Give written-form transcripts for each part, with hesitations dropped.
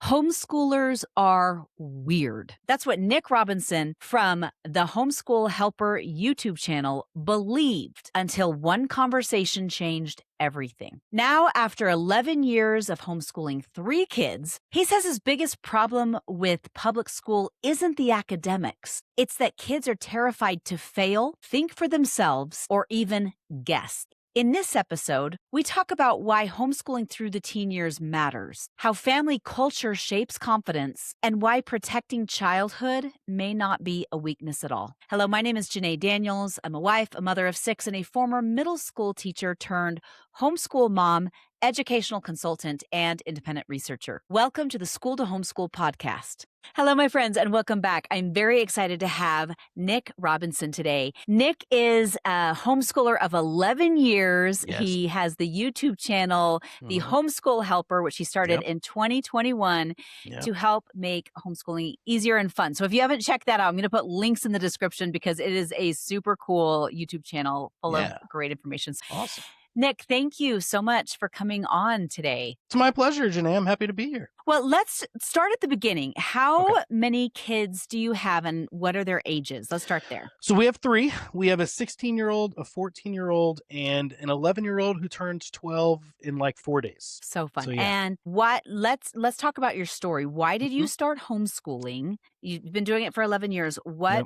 Homeschoolers are weird. That's what Nick Robinson from the Homeschool Helper YouTube channel believed until one conversation changed everything. Now, after 11 years of homeschooling 3 kids, he says his biggest problem with public school isn't the academics. It's that kids are terrified to fail, think for themselves, or even guess. In this episode, we talk about why homeschooling through the teen years matters, how family culture shapes confidence, and why protecting childhood may not be a weakness at all. Hello, my name is Janae Daniels. I'm a wife, a mother of 6, and a former middle school teacher turned homeschool mom, educational consultant, and independent researcher. Welcome to the School to Homeschool podcast. Hello, my friends, and welcome back. I'm very excited to have Nick Robinson today. Nick is a homeschooler of 11 years. Yes. He has the YouTube channel, the Homeschool Helper, which he started in 2021 to help make homeschooling easier and fun. So if you haven't checked that out, I'm going to put links in the description because it is a super cool YouTube channel full of great information. Awesome. Nick, thank you so much for coming on today. It's my pleasure, Janae. I'm happy to be here. Well, let's start at the beginning. How many kids do you have and what are their ages? Let's start there. So we have 3. We have a 16-year-old, a 14-year-old, and an 11-year-old who turns 12 in like 4 days. So fun. So, And let's talk about your story. Why did you start homeschooling? You've been doing it for 11 years. What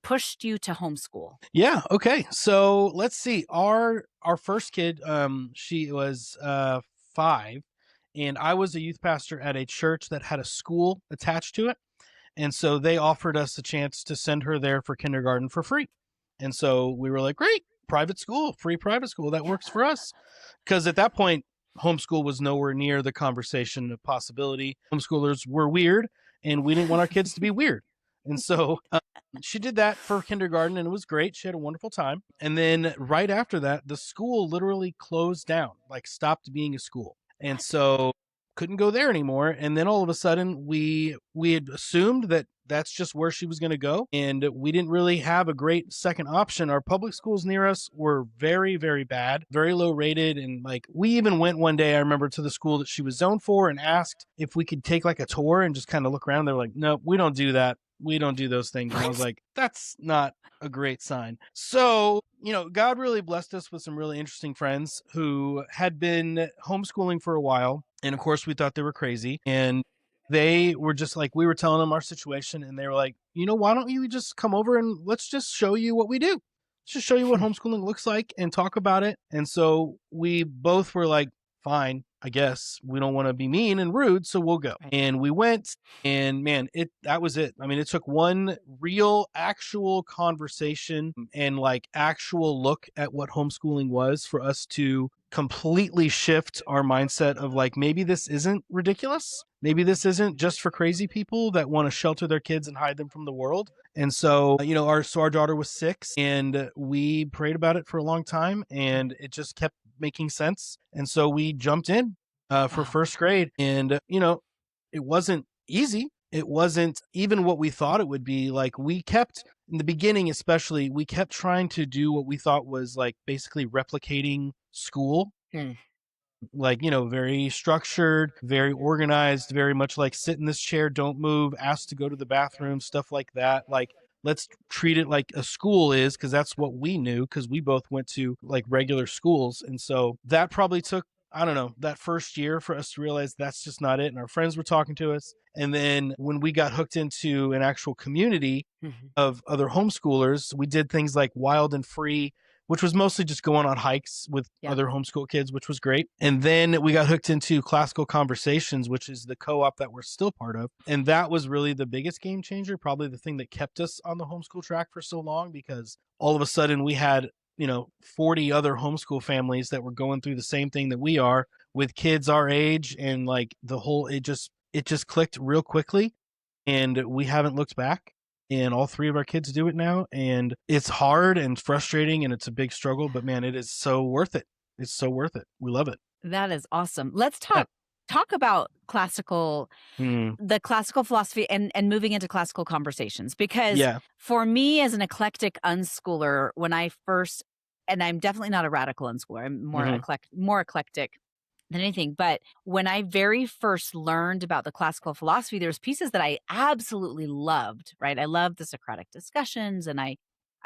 pushed you to homeschool? Yeah. Okay. So let's see. Our first kid, she was 5, and I was a youth pastor at a church that had a school attached to it. And so they offered us a chance to send her there for kindergarten for free. And so we were like, great, private school, free private school. That works for us. Because at that point, homeschool was nowhere near the conversation of possibility. Homeschoolers were weird, and we didn't want our kids to be weird. And so she did that for kindergarten, and it was great. She had a wonderful time. And then right after that, the school literally closed down, like stopped being a school. And so couldn't go there anymore. And then all of a sudden, we had assumed that that's just where she was going to go. And we didn't really have a great second option. Our public schools near us were very, very bad, very low rated. And like we even went one day, I remember, to the school that she was zoned for and asked if we could take like a tour and just kind of look around. They're like, no, we don't do that. We don't do those things. And I was like, that's not a great sign. So, God really blessed us with some really interesting friends who had been homeschooling for a while. And of course, we thought they were crazy. And they were just like, we were telling them our situation. And they were like, why don't you just come over and let's just show you what we do. Let's just show you what homeschooling looks like and talk about it. And so we both were like, fine, I guess we don't want to be mean and rude, so we'll go. And we went, and man, that was it. I mean, it took one real actual conversation and like actual look at what homeschooling was for us to completely shift our mindset of like, maybe this isn't ridiculous. Maybe this isn't just for crazy people that want to shelter their kids and hide them from the world. And so, our daughter was 6, and we prayed about it for a long time, and it just kept making sense. And so we jumped in for first grade, and it wasn't easy. It wasn't even what we thought it would be. Like we kept, in the beginning especially, we kept trying to do what we thought was like basically replicating school. Like, very structured, very organized, very much like sit in this chair, don't move, ask to go to the bathroom, stuff like that. Like, let's treat it like a school is, because that's what we knew, because we both went to like regular schools. And so that probably took, I don't know, that first year for us to realize that's just not it. And our friends were talking to us. And then when we got hooked into an actual community of other homeschoolers, we did things like Wild and Free, which was mostly just going on hikes with other homeschool kids, which was great. And then we got hooked into Classical Conversations, which is the co-op that we're still part of. And that was really the biggest game changer, probably the thing that kept us on the homeschool track for so long, because all of a sudden we had 40 other homeschool families that were going through the same thing that we are, with kids our age, and like it just clicked real quickly, and we haven't looked back. And all 3 of our kids do it now, and it's hard and frustrating, and it's a big struggle, but man, it is so worth it. It's so worth it. We love it. That is awesome. Let's talk about the classical philosophy and moving into classical conversations, because for me as an eclectic unschooler, when I first, and I'm definitely not a radical unschooler, I'm more eclectic. than anything. But when I very first learned about the classical philosophy, there's pieces that I absolutely loved, right? I loved the Socratic discussions, and I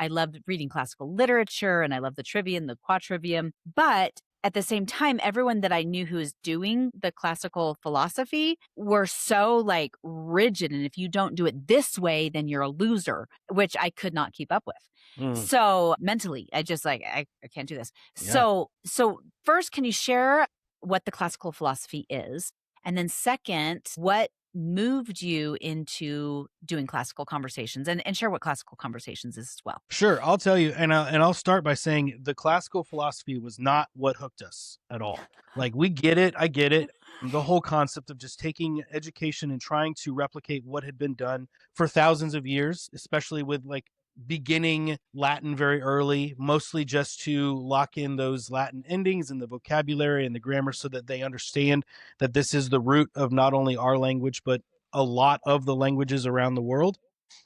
loved reading classical literature, and I loved the trivia and the quadrivium. But at the same time, everyone that I knew who was doing the classical philosophy were so like rigid. And if you don't do it this way, then you're a loser, which I could not keep up with. Mm, So mentally, I just like, I can't do this. yeah. So first, can you share what the classical philosophy is? And then second, what moved you into doing classical conversations, and share what classical conversations is as well. Sure, I'll tell you, and I'll start by saying the classical philosophy was not what hooked us at all. Like we get it, I get it. The whole concept of just taking education and trying to replicate what had been done for thousands of years, especially with like beginning Latin very early, mostly just to lock in those Latin endings and the vocabulary and the grammar so that they understand that this is the root of not only our language, but a lot of the languages around the world.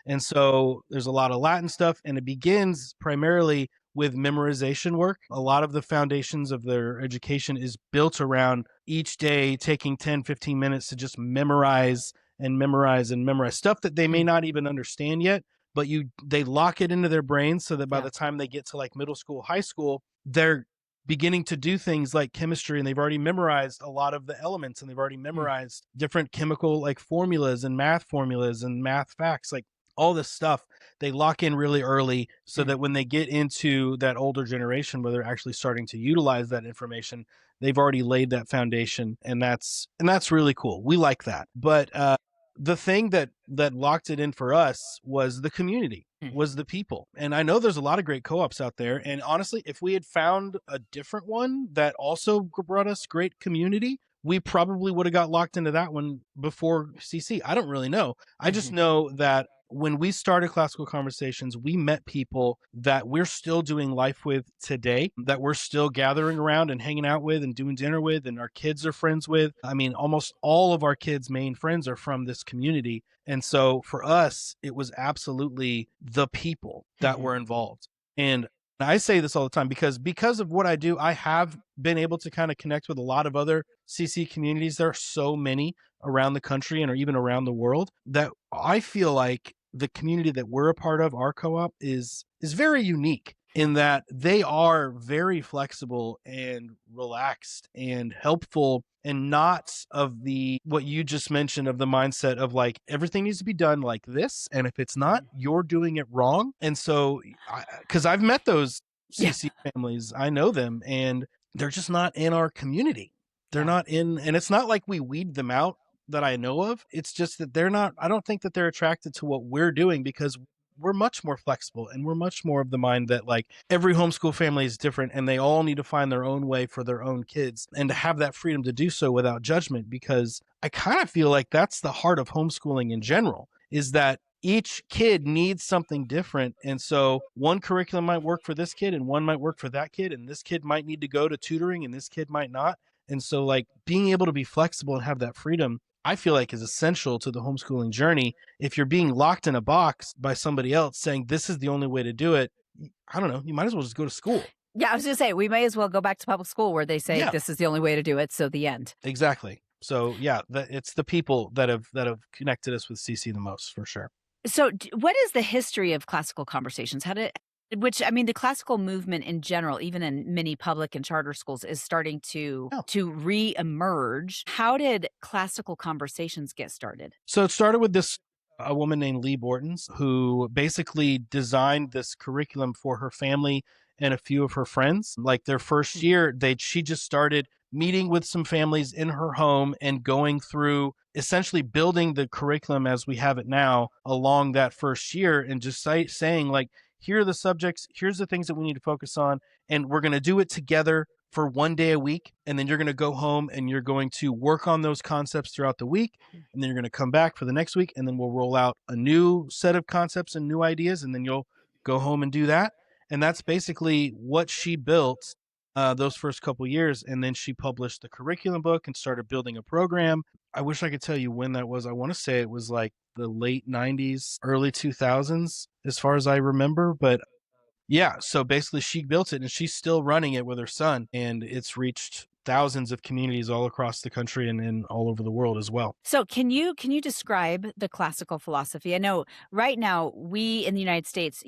And so there's a lot of Latin stuff, and it begins primarily with memorization work. A lot of the foundations of their education is built around each day taking 10, 15 minutes to just memorize and memorize and memorize stuff that they may Mm. not even understand yet, but they lock it into their brains so that by Yeah. the time they get to like middle school, high school, they're beginning to do things like chemistry, and they've already memorized a lot of the elements, and they've already Mm. memorized different chemical like formulas and math facts, like all this stuff they lock in really early so Mm. that when they get into that older generation where they're actually starting to utilize that information, they've already laid that foundation, and that's really cool. We like that. But the thing that locked it in for us was the community, Mm. was the people. And I know there's a lot of great co-ops out there, and honestly, if we had found a different one that also brought us great community, we probably would have got locked into that one before CC. I don't really know. I just Mhm. know that when we started classical conversations, we met people that we're still doing life with today, that we're still gathering around and hanging out with and doing dinner with, and our kids are friends with. I mean, almost all of our kids' main friends are from this community. And so for us, it was absolutely the people that Mhm. were involved. And I say this all the time because of what I do, I have been able to kind of connect with a lot of other CC communities. There are so many around the country and or even around the world that I feel like the community that we're a part of, our co-op, is very unique in that they are very flexible and relaxed and helpful, and not of the what you just mentioned of the mindset of like everything needs to be done like this, and if it's not, you're doing it wrong. And so because I've met those Yeah. CC families, I know them, and they're just not in our community. They're Yeah. not in, and it's not like we weed them out that I know of. It's just that they're not, I don't think that they're attracted to what we're doing because we're much more flexible, and we're much more of the mind that like every homeschool family is different and they all need to find their own way for their own kids, and to have that freedom to do so without judgment. Because I kind of feel like that's the heart of homeschooling in general, is that each kid needs something different. And so one curriculum might work for this kid and one might work for that kid, and this kid might need to go to tutoring and this kid might not. And so like being able to be flexible and have that freedom, I feel like is essential to the homeschooling journey. If you're being locked in a box by somebody else saying this is the only way to do it, I don't know, you might as well just go to school. Yeah, I was gonna say, we may as well go back to public school where they say Yeah, this is the only way to do it, so the end. exactly. So yeah, it's the people that have connected us with CC the most for sure. So, what is the history of classical conversations? How did which I mean, the classical movement in general, even in many public and charter schools, is starting Yeah. to re-emerge. How did classical conversations get started? So it started with this a woman named Lee Bortons, who basically designed this curriculum for her family and a few of her friends. Like their first Mm. year, she just started meeting with some families in her home and going through essentially building the curriculum as we have it now along that first year, and just saying like, here are the subjects, here's the things that we need to focus on, and we're going to do it together for one day a week, and then you're going to go home and you're going to work on those concepts throughout the week, and then you're going to come back for the next week, and then we'll roll out a new set of concepts and new ideas, and then you'll go home and do that. And that's basically what she built those first couple years. And then she published the curriculum book and started building a program. I wish I could tell you when that was. I want to say it was like the late 90s, early 2000s, as far as I remember. But yeah, so basically she built it and she's still running it with her son, and it's reached thousands of communities all across the country and all over the world as well. So can you describe the classical philosophy? I know right now we in the United States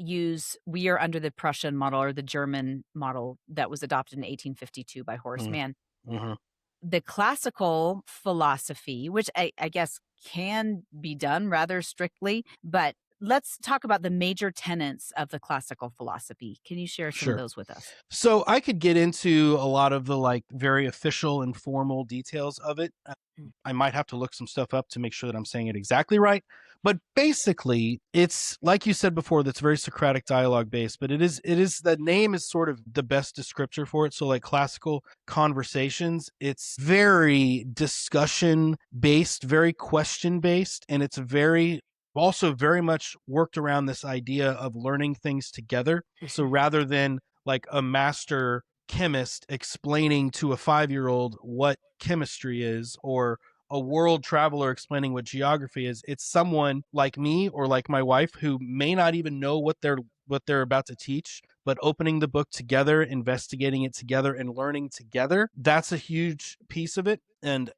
we are under the Prussian model or the German model that was adopted in 1852 by Horace Mm, Mann. mhm. The classical philosophy, which I guess can be done rather strictly, but let's talk about the major tenets of the classical philosophy. Can you share some of Sure. those with us? So I could get into a lot of the like very official and formal details of it. Mm. I might have to look some stuff up to make sure that I'm saying it exactly right. But basically, it's like you said before, that's very Socratic dialogue based, but it is the name is sort of the best descriptor for it. So like classical conversations, it's very discussion based, very question based, and it's very also very much worked around this idea of learning things together. So rather than like a master chemist explaining to a 5-year-old what chemistry is, or a world traveler explaining what geography is, it's someone like me or like my wife who may not even know what they're about to teach, but opening the book together, investigating it together, and learning together. That's a huge piece of it. And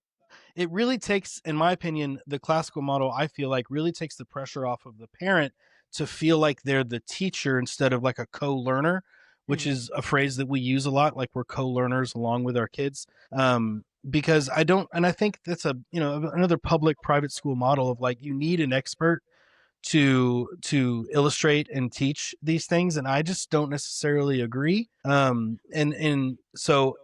it really takes, in my opinion, the classical model, I feel like, really takes the pressure off of the parent to feel like they're the teacher instead of like a co-learner, which Mhm. is a phrase that we use a lot, like we're co-learners along with our kids. Because I don't, and I think that's another public private school model of like, you need an expert to illustrate and teach these things, and I just don't necessarily agree. And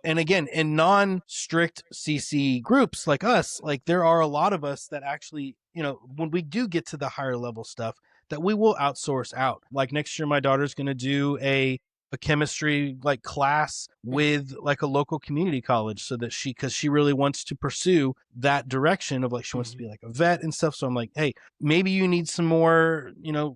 again, in non-strict CC groups like us, like there are a lot of us that actually, when we do get to the higher level stuff, that we will outsource out. Like next year my daughter's going to do a chemistry like class Mhm. with like a local community college, so that because she really wants to pursue that direction of like, she wants to Mhm. be like a vet and stuff. So I'm like, hey, maybe you need some more,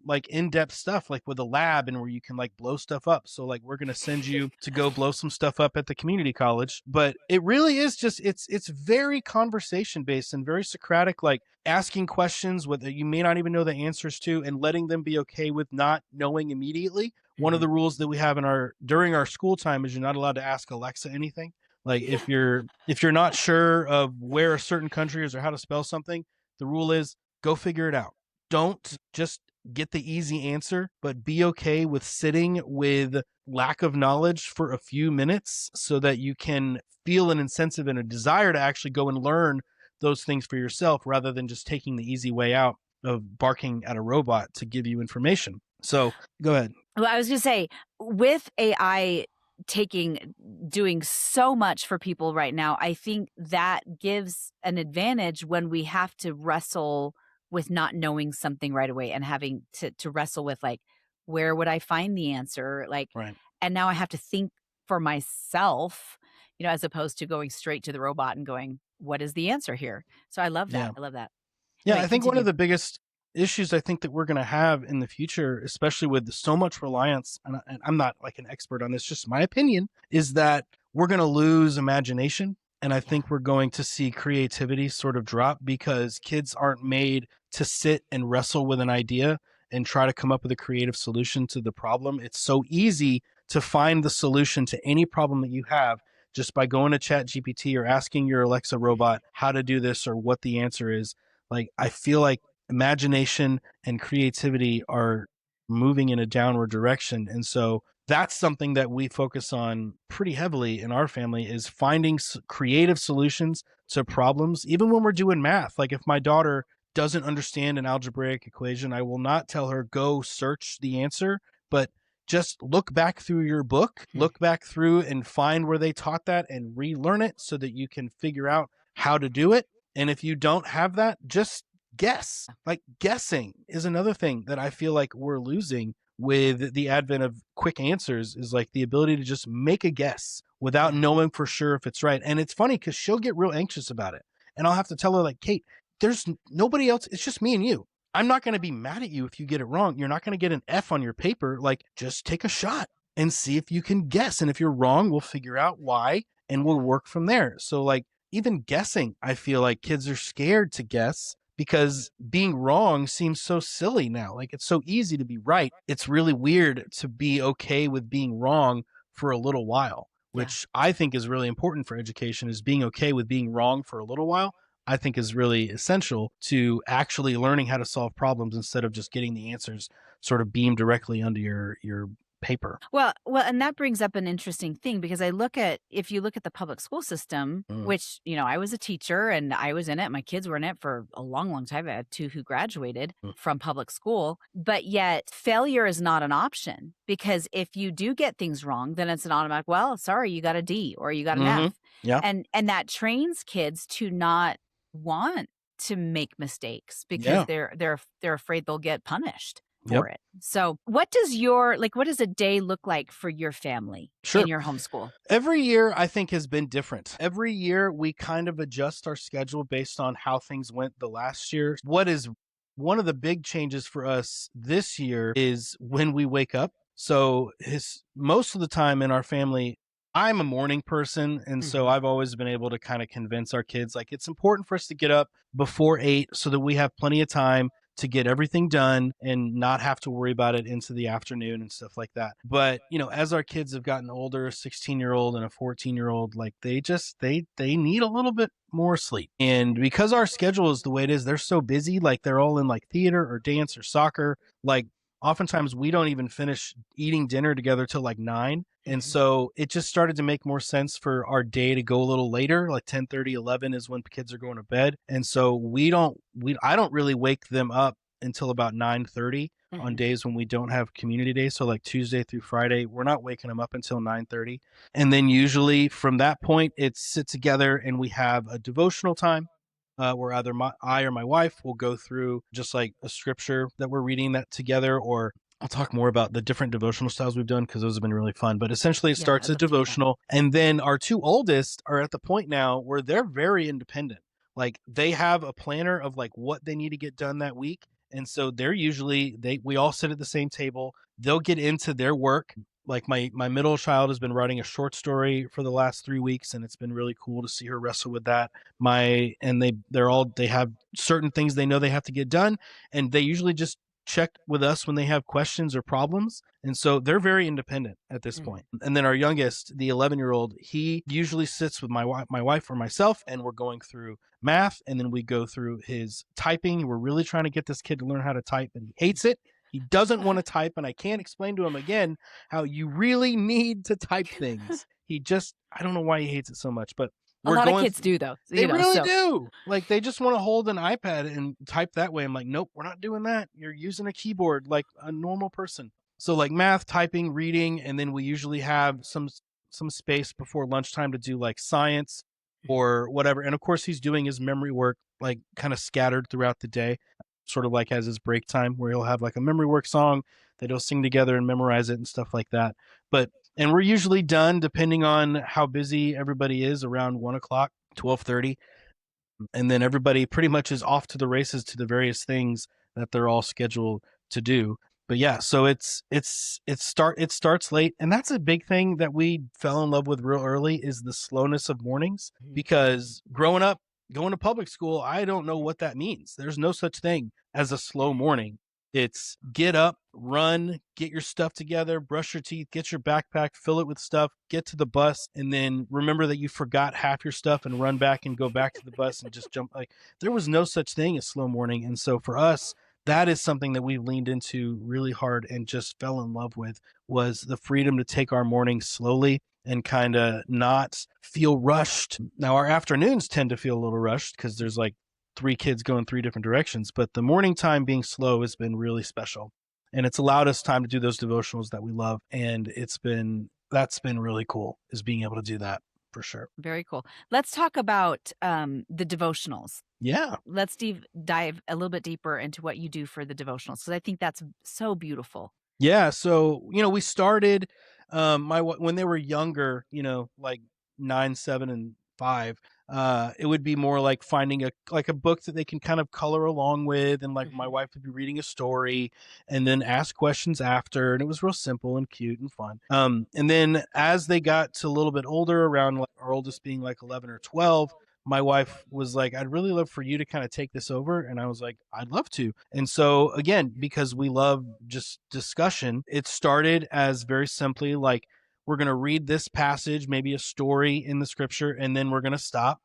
like in-depth stuff, like with a lab and where you can like blow stuff up. So like, we're going to send you to go blow some stuff up at the community college. But it really is just, it's very conversation based and very Socratic, like asking questions that you may not even know the answers to, and letting them be okay with not knowing immediately. One of Mhm. the rules that we have during our school time is you're not allowed to ask Alexa anything. Like if you're not sure of where a certain country is or how to spell something, the rule is go figure it out. Don't just get the easy answer, but be okay with sitting with lack of knowledge for a few minutes so that you can feel an incentive and a desire to actually go and learn those things for yourself, rather than just taking the easy way out of barking at a robot to give you information. So go ahead. Well, I was going to say, with AI doing so much for people right now, I think that gives an advantage when we have to wrestle with not knowing something right away and having to wrestle with like, where would I find the answer? Like, Right. and now I have to think for myself, as opposed to going straight to the robot and going, what is the answer here? So I love that. Yeah. I love that. Yeah, Anyway, I think one of continue. the biggest issues I think that we're going to have in the future, especially with so much reliance, and I'm not like an expert on this, just my opinion, is that we're going to lose imagination. And I Yeah. think we're going to see creativity sort of drop because kids aren't made to sit and wrestle with an idea and try to come up with a creative solution to the problem. It's so easy to find the solution to any problem that you have just by going to Chat GPT or asking your Alexa robot how to do this or what the answer is. Like, I feel like imagination and creativity are moving in a downward direction. And so that's something that we focus on pretty heavily in our family, is finding creative solutions to problems, even when we're doing math. Like if my daughter doesn't understand an algebraic equation, I will not tell her go search the answer, but just look back through your book, Hmm. look back through and find where they taught that and relearn it so that you can figure out how to do it. And if you don't have that, just guess. Like guessing is another thing that I feel like we're losing with the advent of quick answers, is like the ability to just make a guess without Yeah. knowing for sure if it's right. And it's funny because she'll get real anxious about it. And I'll have to tell her, like, Kate, there's nobody else. It's just me and you. I'm not going to be mad at you if you get it wrong. You're not going to get an F on your paper. Like, just take a shot and see if you can guess. And if you're wrong, we'll figure out why and we'll work from there. So, like, even guessing, I feel like kids are scared to guess because being wrong seems so silly now. Like it's so easy to be right. It's really weird to be okay with being wrong for a little while. Yeah. which I think is really important for education, is being okay with being wrong for a little while. I think is really essential to actually learning how to solve problems instead of just getting the answers sort of beamed directly onto your paper. Well, and that brings up an interesting thing because if you look at the public school system, Mm, which, I was a teacher and I was in it, my kids were in it for a long, long time. I had two who graduated mm, from public school, but yet failure is not an option because if you do get things wrong, then it's an automatic, well, sorry, you got a D or you got an mhm. F. Yeah. And that trains kids to not want to make mistakes because Yeah. they're afraid they'll get punished Yep. for it. So, what does a day look like for your family in Sure. your homeschool? Every year, I think, has been different. Every year, we kind of adjust our schedule based on how things went the last year. What is one of the big changes for us this year is when we wake up. So, most of the time in our family, I'm a morning person. And so Mhm. I've always been able to kind of convince our kids like it's important for us to get up before 8 so that we have plenty of time to get everything done and not have to worry about it into the afternoon and stuff like that. But, as our kids have gotten older, a 16-year-old and a 14-year-old, like they need a little bit more sleep. And because our schedule is the way it is, they're so busy, like they're all in like theater or dance or soccer, like oftentimes we don't even finish eating dinner together till like 9. And Mhm. so it just started to make more sense for our day to go a little later, like 10:30, 11 is when kids are going to bed. And so I don't really wake them up until about 9:30 on Mhm. days when we don't have community days. So like Tuesday through Friday, we're not waking them up until 9:30. And then usually from that point, it's sit together and we have a devotional time. Where either I or my wife will go through just like a scripture that we're reading that together, or I'll talk more about the different devotional styles we've done because those have been really fun. But essentially, it Yeah, starts I'd a love to hear that. devotional. And then our two oldest are at the point now where they're very independent. Like they have a planner of like what they need to get done that week. And so we all sit at the same table. They'll get into their work. Like my middle child has been writing a short story for the last 3 weeks, and it's been really cool to see her wrestle with that. They have certain things they know they have to get done, and they usually just check with us when they have questions or problems. And so they're very independent at this Mhm. point. And then our youngest, the 11-year-old, he usually sits with my wife or myself, and we're going through math, and then we go through his typing. We're really trying to get this kid to learn how to type, and he hates it. He doesn't want to type, and I can't explain to him again how you really need to type things. I don't know why he hates it so much, but A we're lot of going kids do though, they really so do. Like they just want to hold an iPad and type that way. I'm like, nope, we're not doing that. You're using a keyboard like a normal person. So like math, typing, reading, and then we usually have some space before lunchtime to do like science or whatever. And of course, he's doing his memory work like kind of scattered throughout the day, sort of like as his break time, where he'll have like a memory work song that he'll sing together and memorize it and stuff like that. But and we're usually done depending on how busy everybody is around 1 o'clock, 12:30, and then everybody pretty much is off to the races to the various things that they're all scheduled to do. But yeah, so it starts late, and that's a big thing that we fell in love with real early is the slowness of mornings. Mhm. Because growing up, going to public school, I don't know what that means. There's no such thing as a slow morning. It's get up, run, get your stuff together, brush your teeth, get your backpack, fill it with stuff, get to the bus, and then remember that you forgot half your stuff and run back and go back to the bus and just jump. Like there was no such thing as slow morning. And so for us, that is something that we've leaned into really hard and just fell in love with was the freedom to take our mornings slowly and kind of not feel rushed. Now our afternoons tend to feel a little rushed because there's like three kids going three different directions, but the morning time being slow has been really special. And it's allowed us time to do those devotionals that we love. And that's been really cool is being able to do that for sure. Very cool. Let's talk about the devotionals. Yeah. Let's dive a little bit deeper into what you do for the devotionals because I think that's so beautiful. Yeah, so, we started when they were younger, like 9, 7, and 5, it would be more like finding a book that they can kind of color along with, and like my Mhm. wife would be reading a story and then ask questions after, and it was real simple and cute and fun. And then as they got to a little bit older, around like our oldest being like 11 or 12, my wife was like, I'd really love for you to kind of take this over. And I was like, I'd love to. And so, again, because we love just discussion, it started as very simply like, we're going to read this passage, maybe a story in the scripture, and then we're going to stop.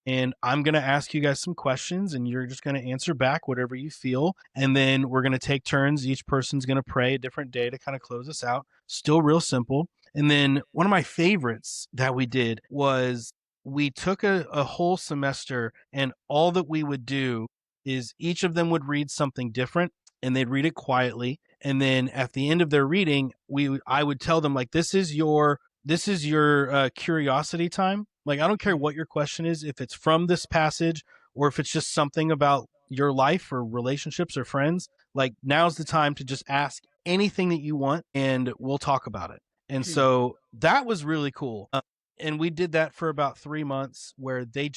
And I'm going to ask you guys some questions, and you're just going to answer back whatever you feel. And then we're going to take turns. Each person's going to pray a different day to kind of close us out. Still real simple. And then one of my favorites that we did was we took a whole semester, and all that we would do is each of them would read something different, and they'd read it quietly. And then at the end of their reading, I would tell them, like, this is your curiosity time. Like, I don't care what your question is, if it's from this passage or if it's just something about your life or relationships or friends. Like, now's the time to just ask anything that you want, and we'll talk about it. And so that was really cool. And we did that for about 3 months, where they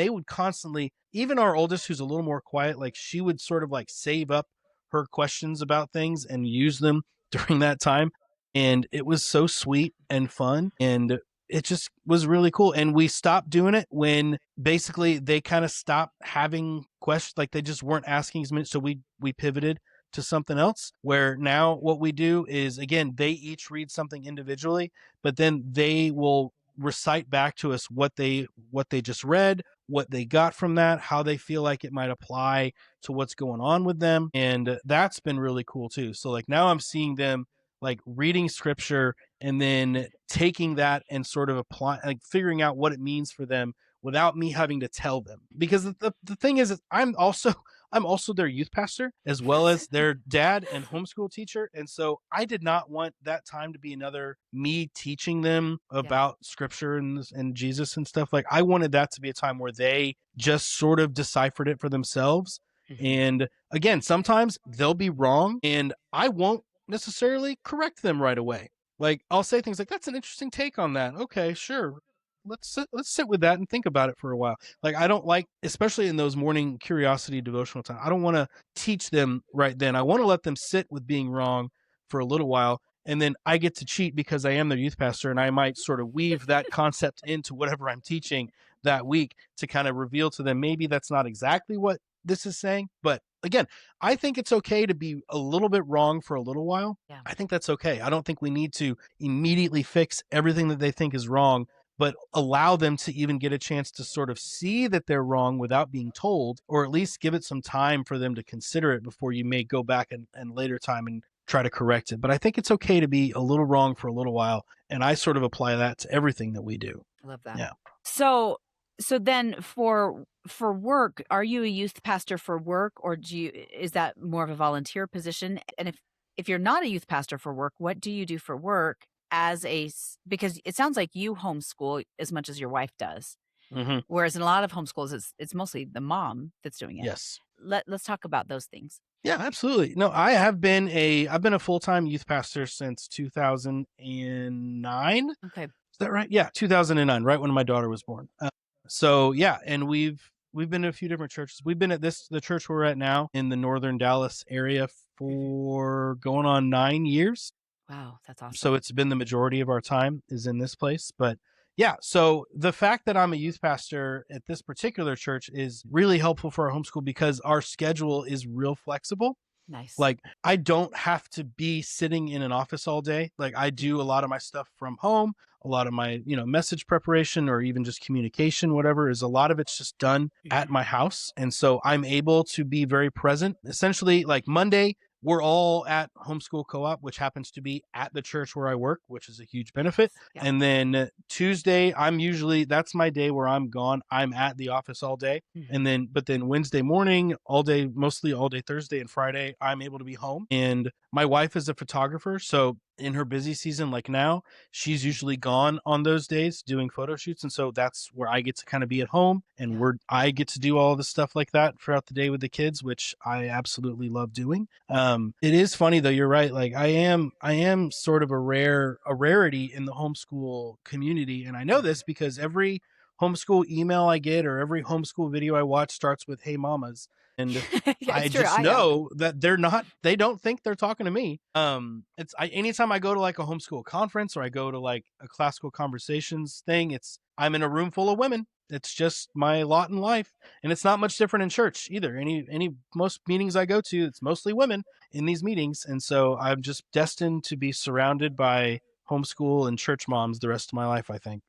would constantly, even our oldest, who's a little more quiet, like, she would sort of like save up her questions about things and use them during that time. And it was so sweet and fun. And it just was really cool. And we stopped doing it when basically they kind of stopped having questions. Like, they just weren't asking as many. So we pivoted to something else, where now what we do is, again, they each read something individually, but then they will recite back to us what they just read, what they got from that, how they feel like it might apply to what's going on with them. And that's been really cool too. So, like, now I'm seeing them like reading scripture and then taking that and sort of apply, like, figuring out what it means for them without me having to tell them. Because the thing is I'm also their youth pastor as well as their dad and homeschool teacher. And so I did not want that time to be another me teaching them about scripture and Jesus and stuff. Like, I wanted that to be a time where they just sort of deciphered it for themselves. And again, sometimes they'll be wrong and I won't necessarily correct them right away. Like, I'll say things like, that's an interesting take on that. Okay, sure. Let's sit with that and think about it for a while. Like, I don't like, especially in those morning curiosity devotional time, I don't want to teach them right then. I want to let them sit with being wrong for a little while, and then I get to cheat because I am their youth pastor, and I might sort of weave that concept into whatever I'm teaching that week to kind of reveal to them, maybe that's not exactly what this is saying. But again, I think it's okay to be a little bit wrong for a little while. I think that's okay. I don't think we need to immediately fix everything that they think is wrong, but allow them to even get a chance to sort of see that they're wrong without being told, or at least give it some time for them to consider it before you may go back and later time and try to correct it. But I think it's okay to be a little wrong for a little while. And I sort of apply that to everything that we do. I love that. Yeah. So then for work, are you a youth pastor for work, or is that more of a volunteer position? And if you're not a youth pastor for work, what do you do for work because it sounds like you homeschool as much as your wife does. Mm-hmm. Whereas in a lot of homeschools, it's mostly the mom that's doing it. Yes. Let's talk about those things. Yeah, absolutely. No, I've been a full-time youth pastor since 2009. Okay. Is that right? Yeah, 2009, right when my daughter was born. So yeah, and we've been to a few different churches. We've been at the church we're at now in the northern Dallas area for going on 9 years. Wow, that's awesome. So it's been the majority of our time is in this place. But yeah, so the fact that I'm a youth pastor at this particular church is really helpful for our homeschool because our schedule is real flexible. Nice. Like, I don't have to be sitting in an office all day. Like, I do a lot of my stuff from home. A lot of my, message preparation or even just communication, whatever, is a lot of it's just done at my house. And so I'm able to be very present. Essentially, like Monday, we're all at Homeschool Co-op, which happens to be at the church where I work, which is a huge benefit. Yeah. And then Tuesday, that's my day where I'm gone. I'm at the office all day. And but then Wednesday morning, all day, mostly all day Thursday and Friday, I'm able to be home. And my wife is a photographer. So in her busy season, like now, she's usually gone on those days doing photo shoots. And so that's where I get to kind of be at home and I get to do all the stuff like that throughout the day with the kids, which I absolutely love doing. It is funny though. You're right. Like, I am sort of a rarity in the homeschool community. And I know this because every homeschool email I get or every homeschool video I watch starts with, "Hey mamas." And I just know that they don't think they're talking to me. Anytime I go to like a homeschool conference or I go to like a classical conversations thing, I'm in a room full of women. It's just my lot in life. And it's not much different in church either. Most meetings I go to, it's mostly women in these meetings. And so I'm just destined to be surrounded by homeschool and church moms the rest of my life, I think.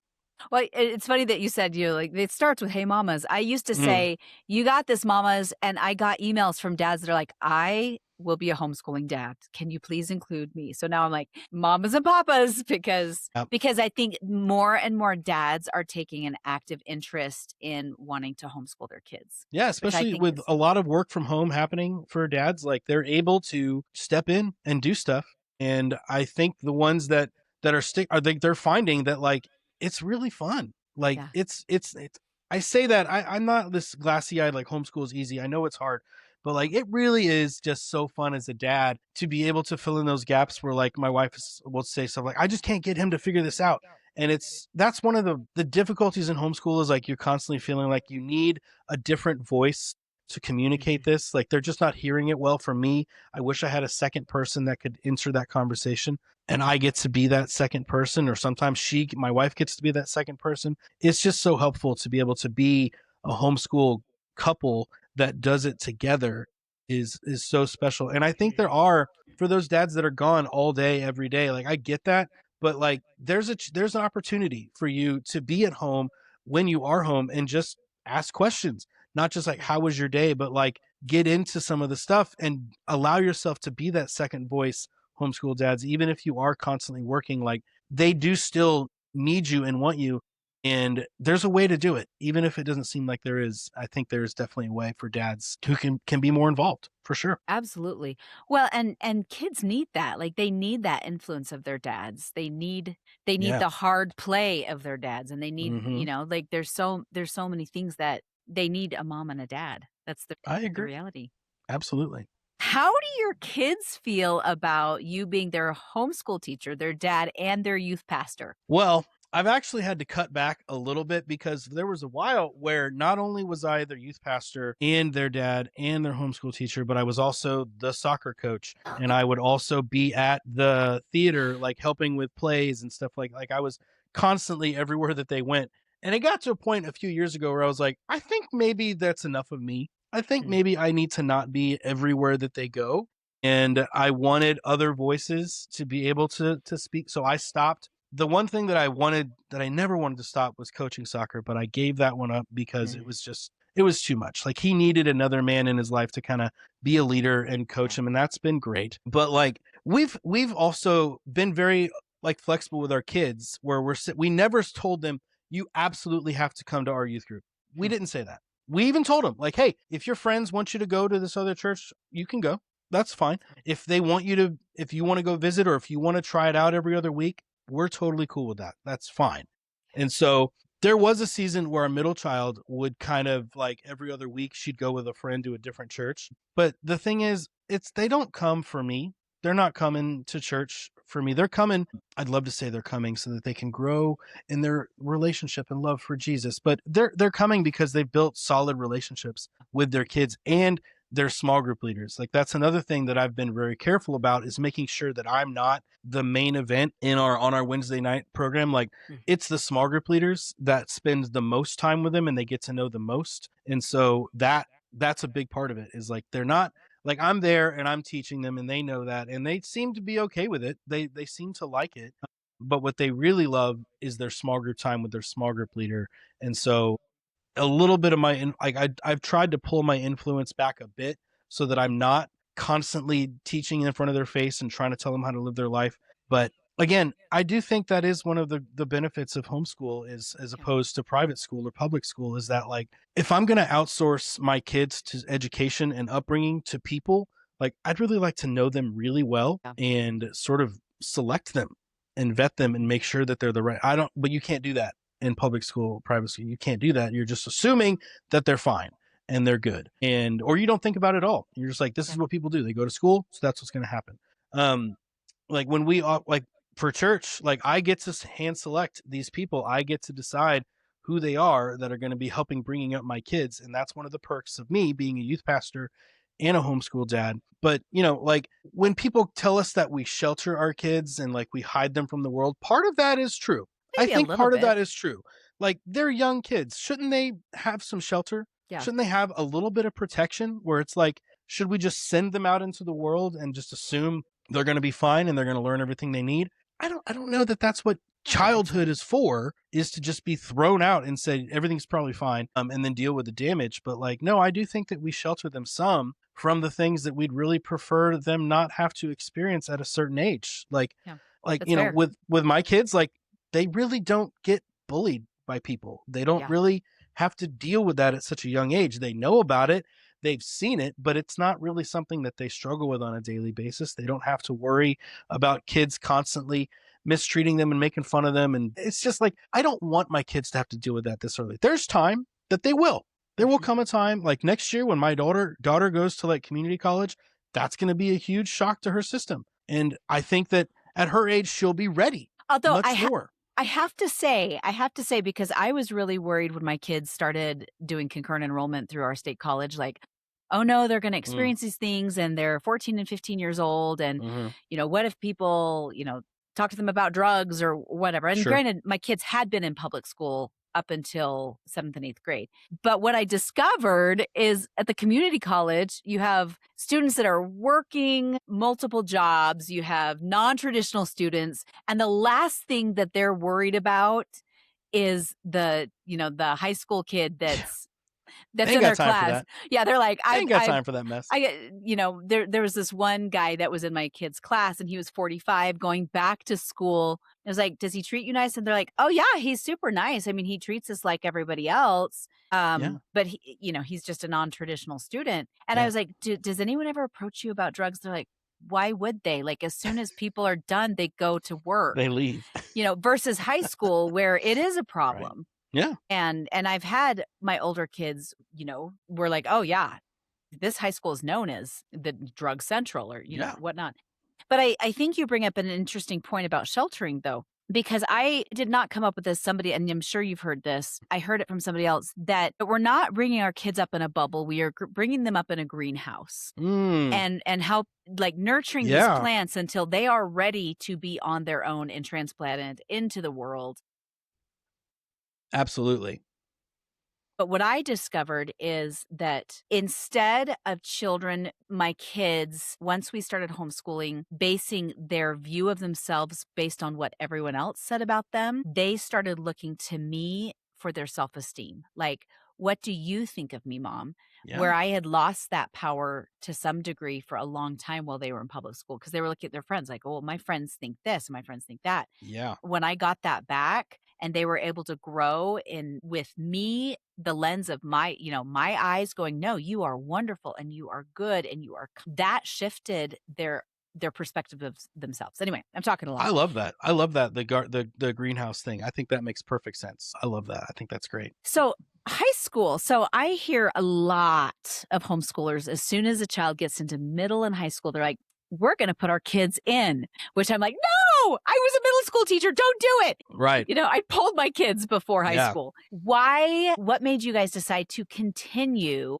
Well, it's funny that you said you like it starts with "Hey mamas." I used to Mm. say, "You got this, mamas," and I got emails from dads that are like, "I will be a homeschooling dad. Can you please include me?" So now I'm like, "Mamas and papas," because Yep. I think more and more dads are taking an active interest in wanting to homeschool their kids, Yeah, which I especially think with is a lot of work from home happening for dads, like they're able to step in and do stuff. And I think the ones that are I think they're finding that like it's really fun. Like yeah, it's I say that I'm not this glassy eyed like homeschool is easy. I know it's hard, but like it really is just so fun as a dad to be able to fill in those gaps where like my wife will say stuff like, I just can't get him to figure this out. And that's one of the difficulties in homeschool is like you're constantly feeling like you need a different voice to communicate mhm, this. Like they're just not hearing it well from me. I wish I had a second person that could enter that conversation and I get to be that second person, or sometimes my wife gets to be that second person. It's just so helpful to be able to be a homeschool couple that does it together is so special. And I think there are for those dads that are gone all day every day. Like I get that, but like there's an opportunity for you to be at home when you are home and just ask questions, not just like yeah. how was your day, but like get into some of the stuff and allow yourself to be that second voice. Homeschool dads, even if you are constantly working, like they do still need you and want you, and there's a way to do it even if it doesn't seem like there is. I think there's definitely a way for dads who can be more involved for sure. Absolutely. Well, and kids need that. Like they need that influence of their dads. They need Yeah. the hard play of their dads and they need, Hmm. like there's so many things that they need a mom and a dad. That's I the agree. reality. Absolutely. How do your kids feel about you being their homeschool teacher, their dad and their youth pastor? Well, I've actually had to cut back a little bit because there was a while where not only was I their youth pastor and their dad and their homeschool teacher, but I was also the soccer coach. And I would also be at the theater, like helping with plays and stuff like I was constantly everywhere that they went. And it got to a point a few years ago where I was like, I think maybe that's enough of me. I think Mm, maybe I need to not be everywhere that they go. And I wanted other voices to be able to speak. So I stopped. The one thing that I wanted that I never wanted to stop was coaching soccer, but I gave that one up because mm, it was too much. Like he needed another man in his life to kind of be a leader and yeah. coach him, and that's been great. But like we've also been very like flexible with our kids where we never told them you absolutely have to come to our youth group. We Mm, didn't say that. We even told them like, hey, if your friends want you to go to this other church, you can go. That's fine. If they want you to, if you want to go visit or if you want to try it out every other week, we're totally cool with that. That's fine. And so there was a season where a middle child would kind of like every other week she'd go with a friend to a different church. But the thing is, it's they don't come for me. They're not coming to church for me. They're coming. I'd love to say they're coming so that they can grow in their relationship and love for Jesus. But they're coming because they've built solid relationships with their kids and their small group leaders. Like that's another thing that I've been very careful about is making sure that I'm not the main event in our on our Wednesday night program. Like mm, it's the small group leaders that spend the most time with them and they get to know the most. And so that's a big part of it is like they're not like I'm there and I'm teaching them and they know that and they seem to be okay with it. They seem to like it. But what they really love is their small group time with their small group leader. And so a little bit of like I've tried to pull my influence back a bit so that I'm not constantly teaching in front of their face and trying to tell them how to live their life. But again, I do think that is one of the benefits of homeschool is as yeah. opposed to private school or public school is that like if I'm going to outsource my kids to education and upbringing to people, like I'd really like to know them really well Yeah. and sort of select them and vet them and make sure that they're the right. I don't, but you can't do that in public school, private school. You can't do that. You're just assuming that they're fine and they're good. And or you don't think about it at all. You're just like, this Yeah. is what people do. They go to school, so that's what's gonna happen. Um, like when we like for church, like I get to hand select these people. I get to decide who they are that are going to be helping bringing up my kids. And that's one of the perks of me being a youth pastor and a homeschool dad. But, like when people tell us that we shelter our kids and like we hide them from the world, part of that is true. I Maybe a think little part of bit. that is true. Like they're young kids. Shouldn't they have some shelter? Yeah. Shouldn't they have a little bit of protection where it's like, should we just send them out into the world and just assume they're going to be fine and they're going to learn everything they need? I don't know that that's what I don't think so. childhood is for, is to just be thrown out and say everything's probably fine, and then deal with the damage. But like, no, I do think that we shelter them some from the things that we'd really prefer them not have to experience at a certain age. Yeah, Like, that's fair. with my kids, like, they really don't get bullied by people. They don't Yeah. really have to deal with that at such a young age. They know about it, they've seen it, but it's not really something that they struggle with on a daily basis. They don't have to worry about kids constantly mistreating them and making fun of them. And it's just like, I don't want my kids to have to deal with that this early. There's time that they will. There will Mhm. come a time like next year when my daughter goes to like community college, that's going to be a huge shock to her system. And I think that at her age, she'll be ready Although much more. I have to say, because I was really worried when my kids started doing concurrent enrollment through our state college, like, oh no, they're going to Mm, experience these things and they're 14 and 15 years old. And, mhm. what if people, talk to them about drugs or whatever? And Sure. granted, my kids had been in public school up until seventh and eighth grade. But what I discovered is at the community college, you have students that are working multiple jobs, you have non traditional students, and the last thing that they're worried about is the high school kid They that's ain't in got their time for class. that. Yeah, they're like, They ain't got time for that mess. there was this one guy that was in my kid's class and he was 45 going back to school. I was like, does he treat you nice? And they're like, oh yeah, he's super nice. I mean, he treats us like everybody else. Yeah. But he's just a non-traditional student. And I Yeah. was like, does anyone ever approach you about drugs? They're like, why would they? Like, as soon as people are done, they go to work, They leave. versus high school where it is a Right. problem. Yeah. And I've had my older kids, were like, "Oh yeah, this high school is known as the drug central or, Yeah. whatnot." But I think you bring up an interesting point about sheltering though, because I did not come up with this. Somebody, and I'm sure you've heard this. I heard it from somebody else that we're not bringing our kids up in a bubble. We are bringing them up in a greenhouse Mm. and help like nurturing these Yeah. plants until they are ready to be on their own and transplanted into the world. Absolutely. But what I discovered is that instead of my kids, once we started homeschooling, basing their view of themselves based on what everyone else said about them, they started looking to me for their self esteem. Like, what do you think of me, mom? Yeah. Where I had lost that power to some degree for a long time while they were in public school because they were looking at their friends like, oh, well, my friends think this, and my friends think that. Yeah. When I got that back and they were able to grow in with me, the lens of my eyes going, no, you are wonderful and you are good and that shifted their perspective of themselves. Anyway, I'm talking a lot. I love that. I love that. The greenhouse thing. I think that makes perfect sense. I love that. I think that's great. So high school. So I hear a lot of homeschoolers as soon as a child gets into middle and high school, they're like, we're going to put our kids in, which I'm like, no, I was a middle school teacher. Don't do it. Right. I pulled my kids before high Yeah. school. Why? What made you guys decide to continue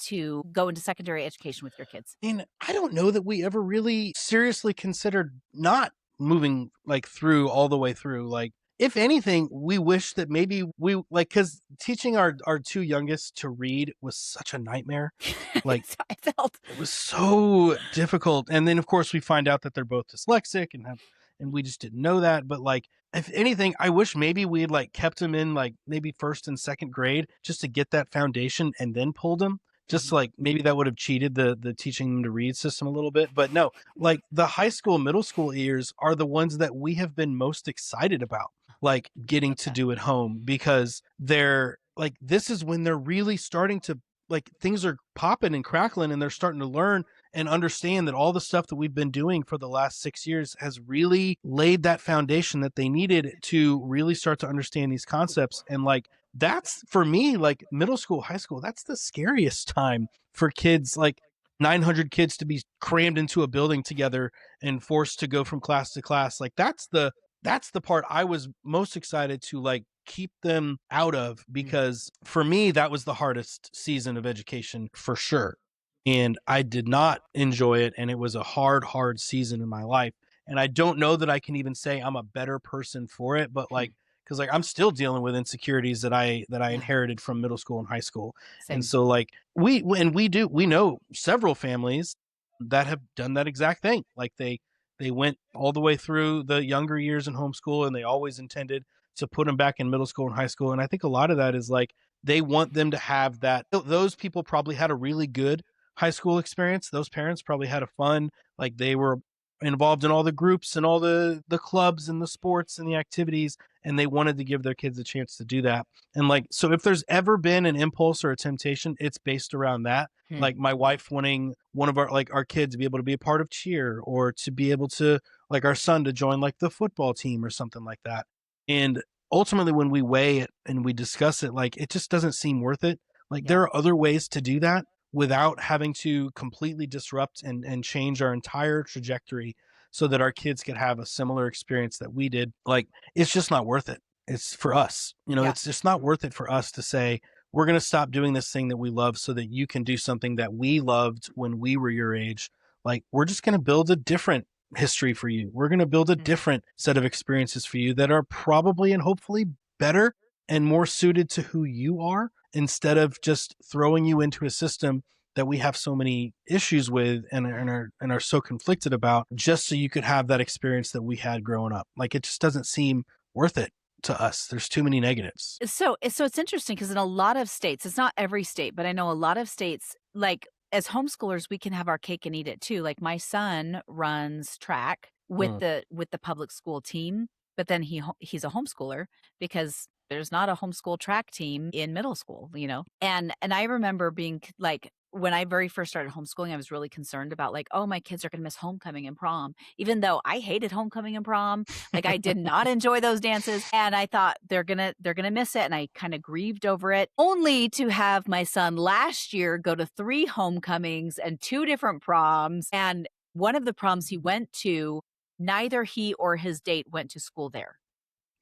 to go into secondary education with your kids? And I don't know that we ever really seriously considered not moving like through all the way through. Like, if anything, we wish that maybe we like, because teaching our two youngest to read was such a nightmare. Like, So I felt it was so difficult. And then of course we find out that they're both dyslexic and we just didn't know that. But like, if anything, I wish maybe we had like kept them in like maybe first and second grade just to get that foundation and then pulled them. Just like maybe that would have cheated the teaching them to read system a little bit. But no, like the high school, middle school years are the ones that we have been most excited about, like getting to do at home, because they're like, this is when they're really starting to, like, things are popping and crackling and they're starting to learn and understand that all the stuff that we've been doing for the last 6 years has really laid that foundation that they needed to really start to understand these concepts. And like, that's for me, like middle school, high school, that's the scariest time for kids, like 900 kids to be crammed into a building together and forced to go from class to class. Like, that's the part I was most excited to like keep them out of, because for me that was the hardest season of education for sure, and I did not enjoy it, and it was a hard season in my life. And I don't know that I can even say I'm a better person for it, but like, because like I'm still dealing with insecurities that I inherited from middle school and high school. And same. so like we know several families that have done that exact thing. Like, They went all the way through the younger years in homeschool, and they always intended to put them back in middle school and high school. And I think a lot of that is like they want them to have that. Those people probably had a really good high school experience. Those parents probably had a fun, like they were involved in all the groups and all the clubs and the sports and the activities, and they wanted to give their kids a chance to do that. And like, so if there's ever been an impulse or a temptation, it's based around that. Hmm. Like my wife wanting one of our kids to be able to be a part of cheer, or to be able to, like, our son to join like the football team or something like that. And ultimately when we weigh it and we discuss it, like it just doesn't seem worth it. Like Yeah. there are other ways to do that without having to completely disrupt and change our entire trajectory so that our kids could have a similar experience that we did. Like it's just not worth it. It's for us. Yeah. It's just not worth it for us to say, we're going to stop doing this thing that we love so that you can do something that we loved when we were your age. Like we're just going to build a different history for you. We're going to build a Mhm. different set of experiences for you that are probably and hopefully better and more suited to who you are, instead of just throwing you into a system that we have so many issues with and are so conflicted about, just so you could have that experience that we had growing up. Like it just doesn't seem worth it to us. There's too many negatives. So it's interesting because in a lot of states, it's not every state, but I know a lot of states, like as homeschoolers, we can have our cake and eat it too. Like my son runs track with Mm. the public school team, but then he's a homeschooler because there's not a homeschool track team in middle school, you know. And I remember being like when I very first started homeschooling, I was really concerned about like, oh, my kids are going to miss homecoming and prom, even though I hated homecoming and prom. Like I did not enjoy those dances, and I thought they're going to miss it, and I kind of grieved over it, only to have my son last year go to 3 homecomings and 2 different proms, and one of the proms he went to, neither he or his date went to school there.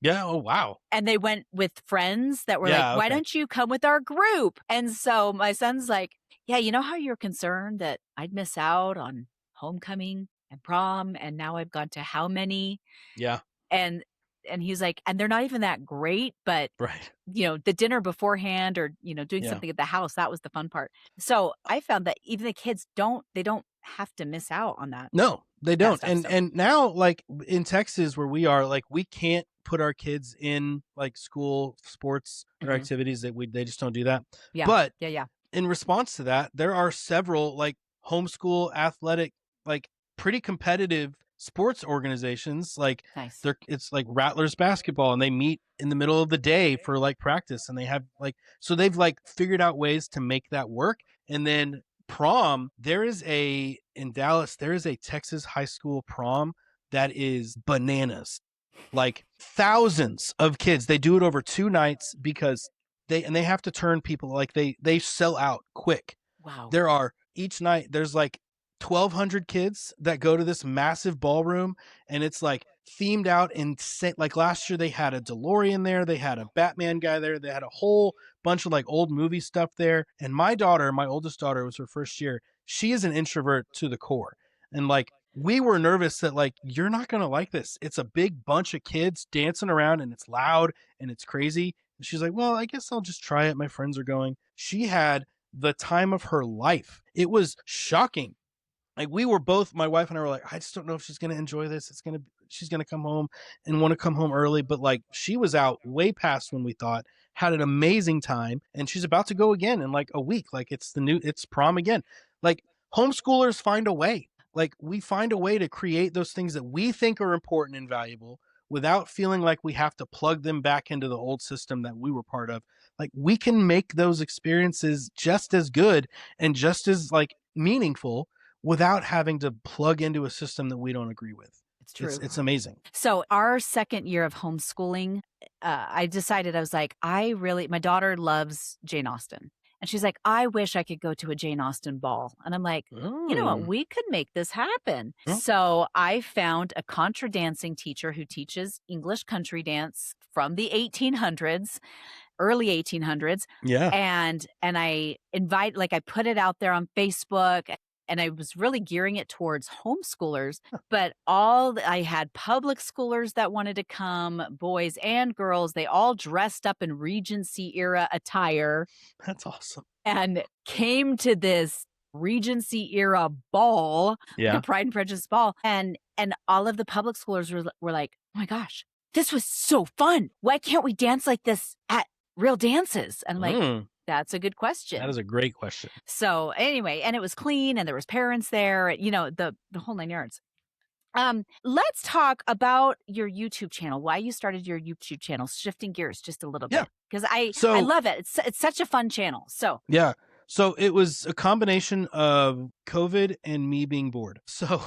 Yeah. Oh, wow. And they went with friends that were like, Yeah. "Why Okay. don't you come with our group?" And so my son's like, "Yeah, you know how you're concerned that I'd miss out on homecoming and prom, and now I've gone to how many?" Yeah. And and he's like, "And they're not even that great, but, Right. the dinner beforehand or, doing Yeah. something at the house, that was the fun part." So, I found that even the kids don't have to miss out on No, they that don't. stuff, so And now, like in Texas where we are, like we can't put our kids in like school sports or Mhm. activities that they just don't do that. Yeah. But Yeah, yeah. in response to that, there are several like homeschool athletic, like pretty competitive sports organizations. Like Nice. it's like Rattlers basketball, and they meet in the middle of the day for like practice, and they have like, so they've like figured out ways to make that work. And then prom, there is a in Dallas, there is a Texas high school prom that is bananas. Like thousands of kids. They do it over 2 nights because they have to turn people, like they sell out quick. Wow. There are each night there's like 1,200 kids that go to this massive ballroom, and it's like themed out in like last year they had a DeLorean there, they had a Batman guy there, they had a whole bunch of like old movie stuff there. And my daughter, my oldest daughter, was her first year. She is an introvert to the core. And like we were nervous that like you're not going to like this. It's a big bunch of kids dancing around and it's loud and it's crazy. And she's like, "Well, I guess I'll just try it. My friends are going." She had the time of her life. It was shocking. Like we were both, my wife and I were like, "I just don't know if she's going to enjoy this. She's going to come home and want to come home early." But like she was out way past when we thought, had an amazing time, and she's about to go again in like a week. Like it's prom again. Like homeschoolers find a way. Like we find a way to create those things that we think are important and valuable without feeling like we have to plug them back into the old system that we were part of. Like we can make those experiences just as good and just as like meaningful without having to plug into a system that we don't agree with. It's It's true. it's amazing. So our second year of homeschooling, I decided I was like, my daughter loves Jane Austen. And she's like, "I wish I could go to a Jane Austen ball." And I'm like, "You know what? Mm. We could make this happen." Yeah. So I found a contra dancing teacher who teaches English country dance from the 1800s, early 1800s. Yeah. And I put it out there on Facebook, and I was really gearing it towards homeschoolers, but I had public schoolers that wanted to come, boys and girls, they all dressed up in Regency era attire That's awesome. and came to this Regency era ball, like a Yeah. Pride and Prejudice ball. And And all of the public schoolers were like, oh my gosh, this was so fun. Why can't we dance like this at real dances? And I'm like, that's a good That question. is a great question. So anyway, and it was clean and there was parents there, the whole nine yards. Let's talk about your YouTube channel, why you started your YouTube channel, shifting gears just a little Yeah. bit. Because I So love it. It's such a fun channel. So yeah. So it was a combination of COVID and me being bored. So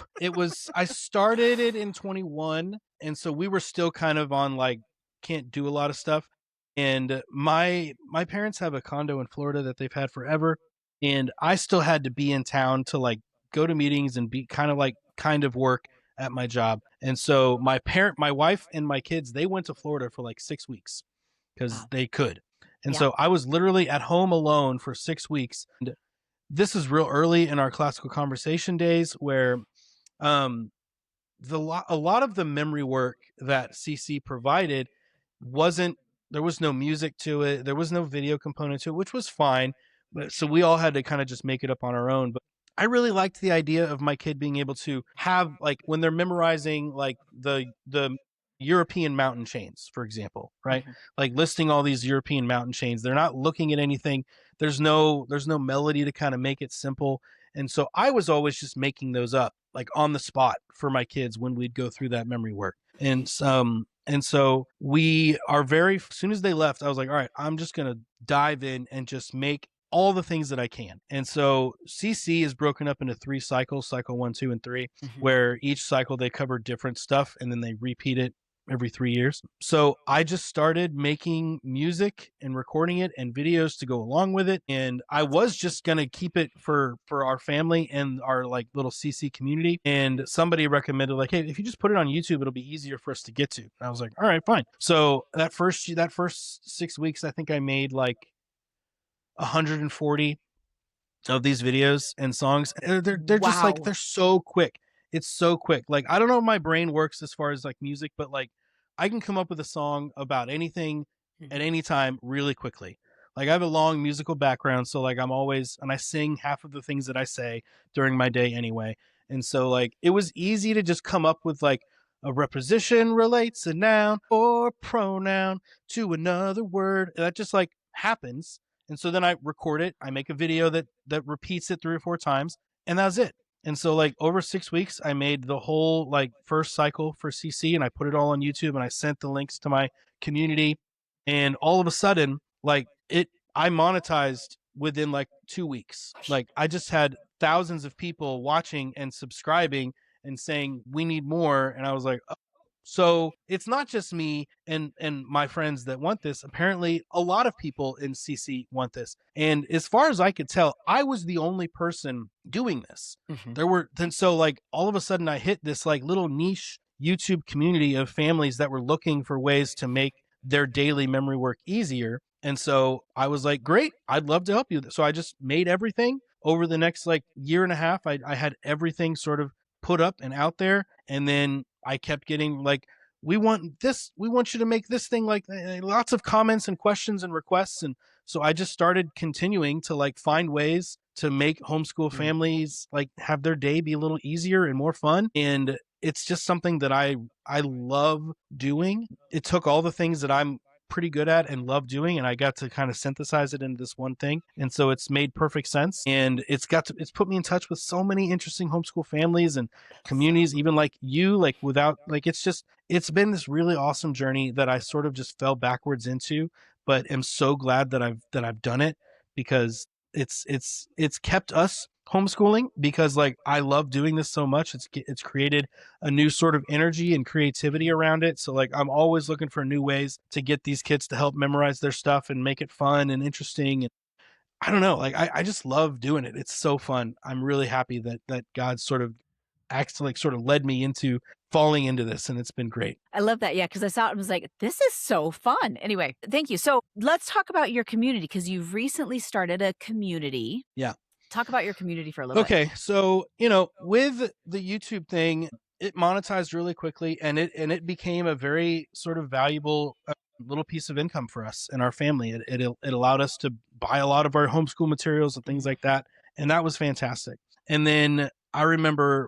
I started it in 21. And so we were still kind of on like, can't do a lot of stuff. And my parents have a condo in Florida that they've had forever. And I still had to be in town to like go to meetings and be kind of work at my job. And so my wife and my kids, they went to Florida for like 6 weeks because wow. they could. And Yeah. so I was literally at home alone for 6 weeks. And this is real early in our classical conversation days where um, a lot of the memory work that CC provided there was no music to it. There was no video component to it, which was fine. But so we all had to kind of just make it up on our own. But I really liked the idea of my kid being able to have like when they're memorizing like the European mountain chains, for example, right? Mhm. Like listing all these European mountain chains. They're not looking at anything. There's no melody to kind of make it simple. And so I was always just making those up like on the spot for my kids when we'd go through that memory work. And so we are as soon as they left, I was like, all right, I'm just going to dive in and just make all the things that I can. And so CC is broken up into 3 cycles, cycle 1, 2, and 3, where each cycle they cover different stuff and then they repeat it every 3 years. So I just started making music and recording it and videos to go along with it. And I was just going to keep it for our family and our like little CC community. And somebody recommended like, hey, if you just put it on YouTube, it'll be easier for us to get to. And I was like, all right, fine. So that first 6 weeks, I think I made like 140 of these videos and songs. They're just like they're so quick. It's so quick. Like I don't know if my brain works as far as like music, but like I can come up with a song about anything at any time really quickly. Like I have a long musical background, so like I sing half of the things that I say during my day anyway. And so like it was easy to just come up with like a preposition relates a noun or pronoun to another word. That just like happens. And so then I record it. I make a video that repeats it 3 or 4 times, and that's it. And so like over 6 weeks, I made the whole like first cycle for CC, and I put it all on YouTube, and I sent the links to my community. And all of a sudden, I monetized within like 2 weeks. Like I just had thousands of people watching and subscribing and saying we need more, and I was like, so it's not just me and my friends that want this. Apparently, a lot of people in CC want this. And as far as I could tell, I was the only person doing this. So like all of a sudden I hit this like little niche YouTube community of families that were looking for ways to make their daily memory work easier. And so I was like, great, I'd love to help you. So I just made everything over the next like year and a half. I had everything sort of put up and out there. And then I kept getting like, we want you to make this thing, like lots of comments and questions and requests. And so I just started continuing to like find ways to make homeschool families like have their day be a little easier and more fun. And it's just something that I love doing. It took all the things that I'm pretty good at and love doing, and I got to kind of synthesize it into this one thing. And so it's made perfect sense, and it's put me in touch with so many interesting homeschool families and communities, even like you, like without like it's been this really awesome journey that I sort of just fell backwards into, but am so glad that I've done it, because it's kept us homeschooling, because like I love doing this so much. It's created a new sort of energy and creativity around it. So like I'm always looking for new ways to get these kids to help memorize their stuff and make it fun and interesting. And I don't know, like I just love doing it. It's so fun. I'm really happy that God sort of sort of led me into falling into this, and it's been great. I love that. Yeah, because I saw it and was like, this is so fun. Anyway, thank you. So let's talk about your community, because you've recently started a community. Yeah. Talk about your community for a little bit. Okay, so with the YouTube thing, it monetized really quickly, and it became a very sort of valuable little piece of income for us and our family. It allowed us to buy a lot of our homeschool materials and things like that, and that was fantastic. And then I remember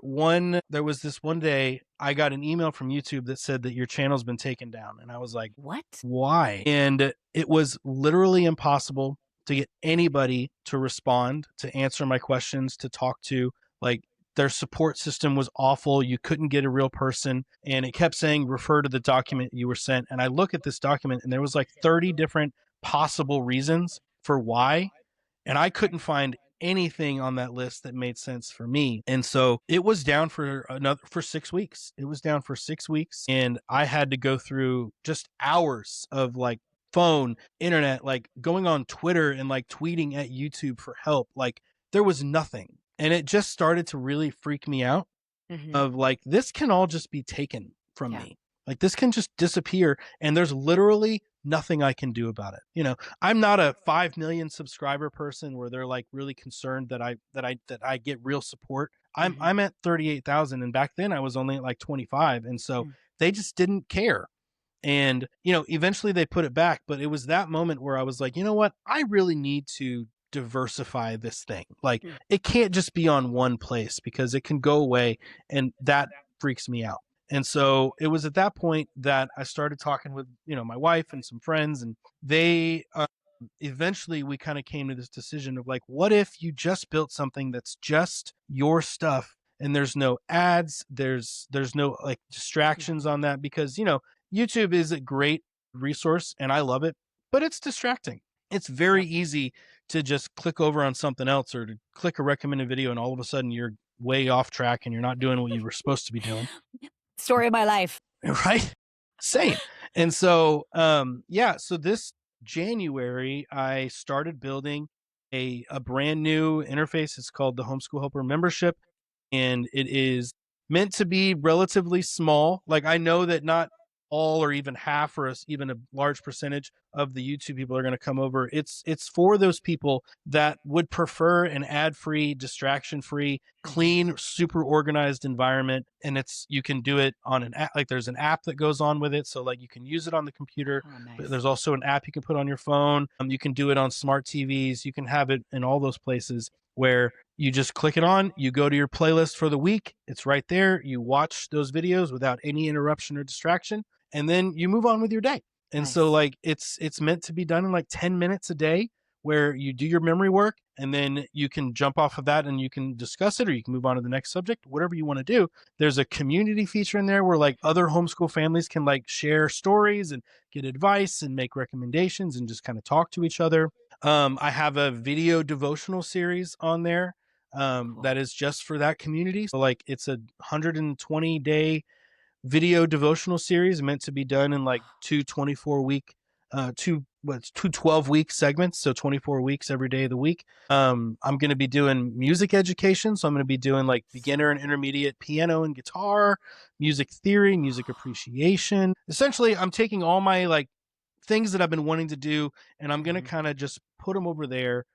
there was this one day I got an email from YouTube that said that your channel's been taken down. And I was like, What? why? And it was literally impossible to get anybody to respond, to answer my questions, to talk to. Like, their support system was awful. You couldn't get a real person. And it kept saying, refer to the document you were sent. And I look at this document and there was like 30 different possible reasons for why. And I couldn't find anything on that list that made sense for me. And so it was down for 6 weeks. It was down for 6 weeks. And I had to go through just hours of like phone, internet, like going on Twitter and like tweeting at YouTube for help. Like, there was nothing. And it just started to really freak me out of like, this can all just be taken from me. Like, this can just disappear and there's literally nothing I can do about it. I'm not a 5 million subscriber person where they're like really concerned that I get real support. I'm at 38,000, and back then I was only at like 25, and so they just didn't care. And eventually they put it back, but it was that moment where I was like, you know what? I really need to diversify this thing. Like, it can't just be on one place because it can go away, and that freaks me out. And so it was at that point that I started talking with, my wife and some friends, and they eventually we kind of came to this decision of like, what if you just built something that's just your stuff and there's no ads, there's no like distractions on that, because YouTube is a great resource and I love it, but it's distracting. It's very easy to just click over on something else or to click a recommended video and all of a sudden you're way off track and you're not doing what you were supposed to be doing. Story of my life. Right? Same. And so, so this January, I started building a brand new interface. It's called the Homeschool Helper membership, and it is meant to be relatively small. Like, I know that not all or even half or even a large percentage of the YouTube people are going to come over. It's for those people that would prefer an ad-free, distraction-free, clean, super organized environment. And you can do it on an app. Like, there's an app that goes on with it. So like, you can use it on the computer. Oh, nice. But there's also an app you can put on your phone. You can do it on smart TVs. You can have it in all those places where you just click it on, you go to your playlist for the week. It's right there. You watch those videos without any interruption or distraction, and then you move on with your day. And Nice. so like, it's meant to be done in like 10 minutes a day, where you do your memory work and then you can jump off of that and you can discuss it, or you can move on to the next subject, whatever you want to do. There's a community feature in there where like other homeschool families can like share stories and get advice and make recommendations and just kind of talk to each other. I have a video devotional series on there that is just for that community. So like, it's a 120-day video devotional series meant to be done in like two 12-week segments, so 24 weeks every day of the week. I'm going to be doing music education, so I'm going to be doing like beginner and intermediate piano and guitar, music theory, music appreciation. Essentially, I'm taking all my like things that I've been wanting to do, and I'm going to kind of just put them over there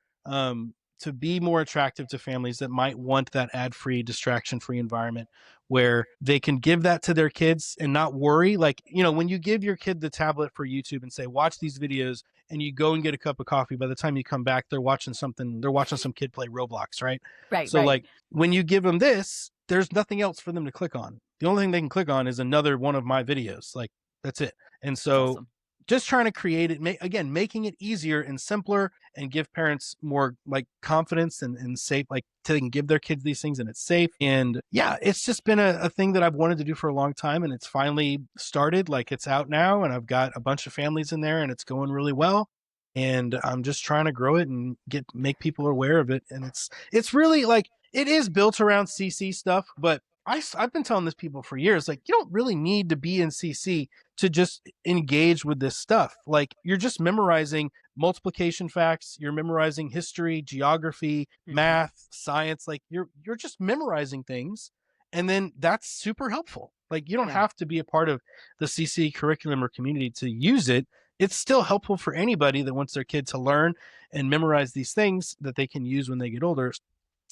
to be more attractive to families that might want that ad-free, distraction-free environment where they can give that to their kids and not worry. Like, when you give your kid the tablet for YouTube and say, watch these videos, and you go and get a cup of coffee, by the time you come back, they're watching some kid play Roblox, right? Right. So like, when you give them this, there's nothing else for them to click on. The only thing they can click on is another one of my videos. Like, that's it. And so awesome. Just trying to create it, making it easier and simpler, and give parents more like confidence and safe, like they can give their kids these things and it's safe. And yeah, it's just been a thing that I've wanted to do for a long time, and it's finally started. Like, it's out now, and I've got a bunch of families in there, and it's going really well. And I'm just trying to grow it and make people aware of it. And it's really like, it is built around CC stuff, but I've been telling this people for years, like, you don't really need to be in CC to just engage with this stuff. Like, you're just memorizing multiplication facts, you're memorizing history, geography, math, science. Like, you're just memorizing things, and then that's super helpful. Like, you don't have to be a part of the CC curriculum or community to use it. It's still helpful for anybody that wants their kid to learn and memorize these things that they can use when they get older.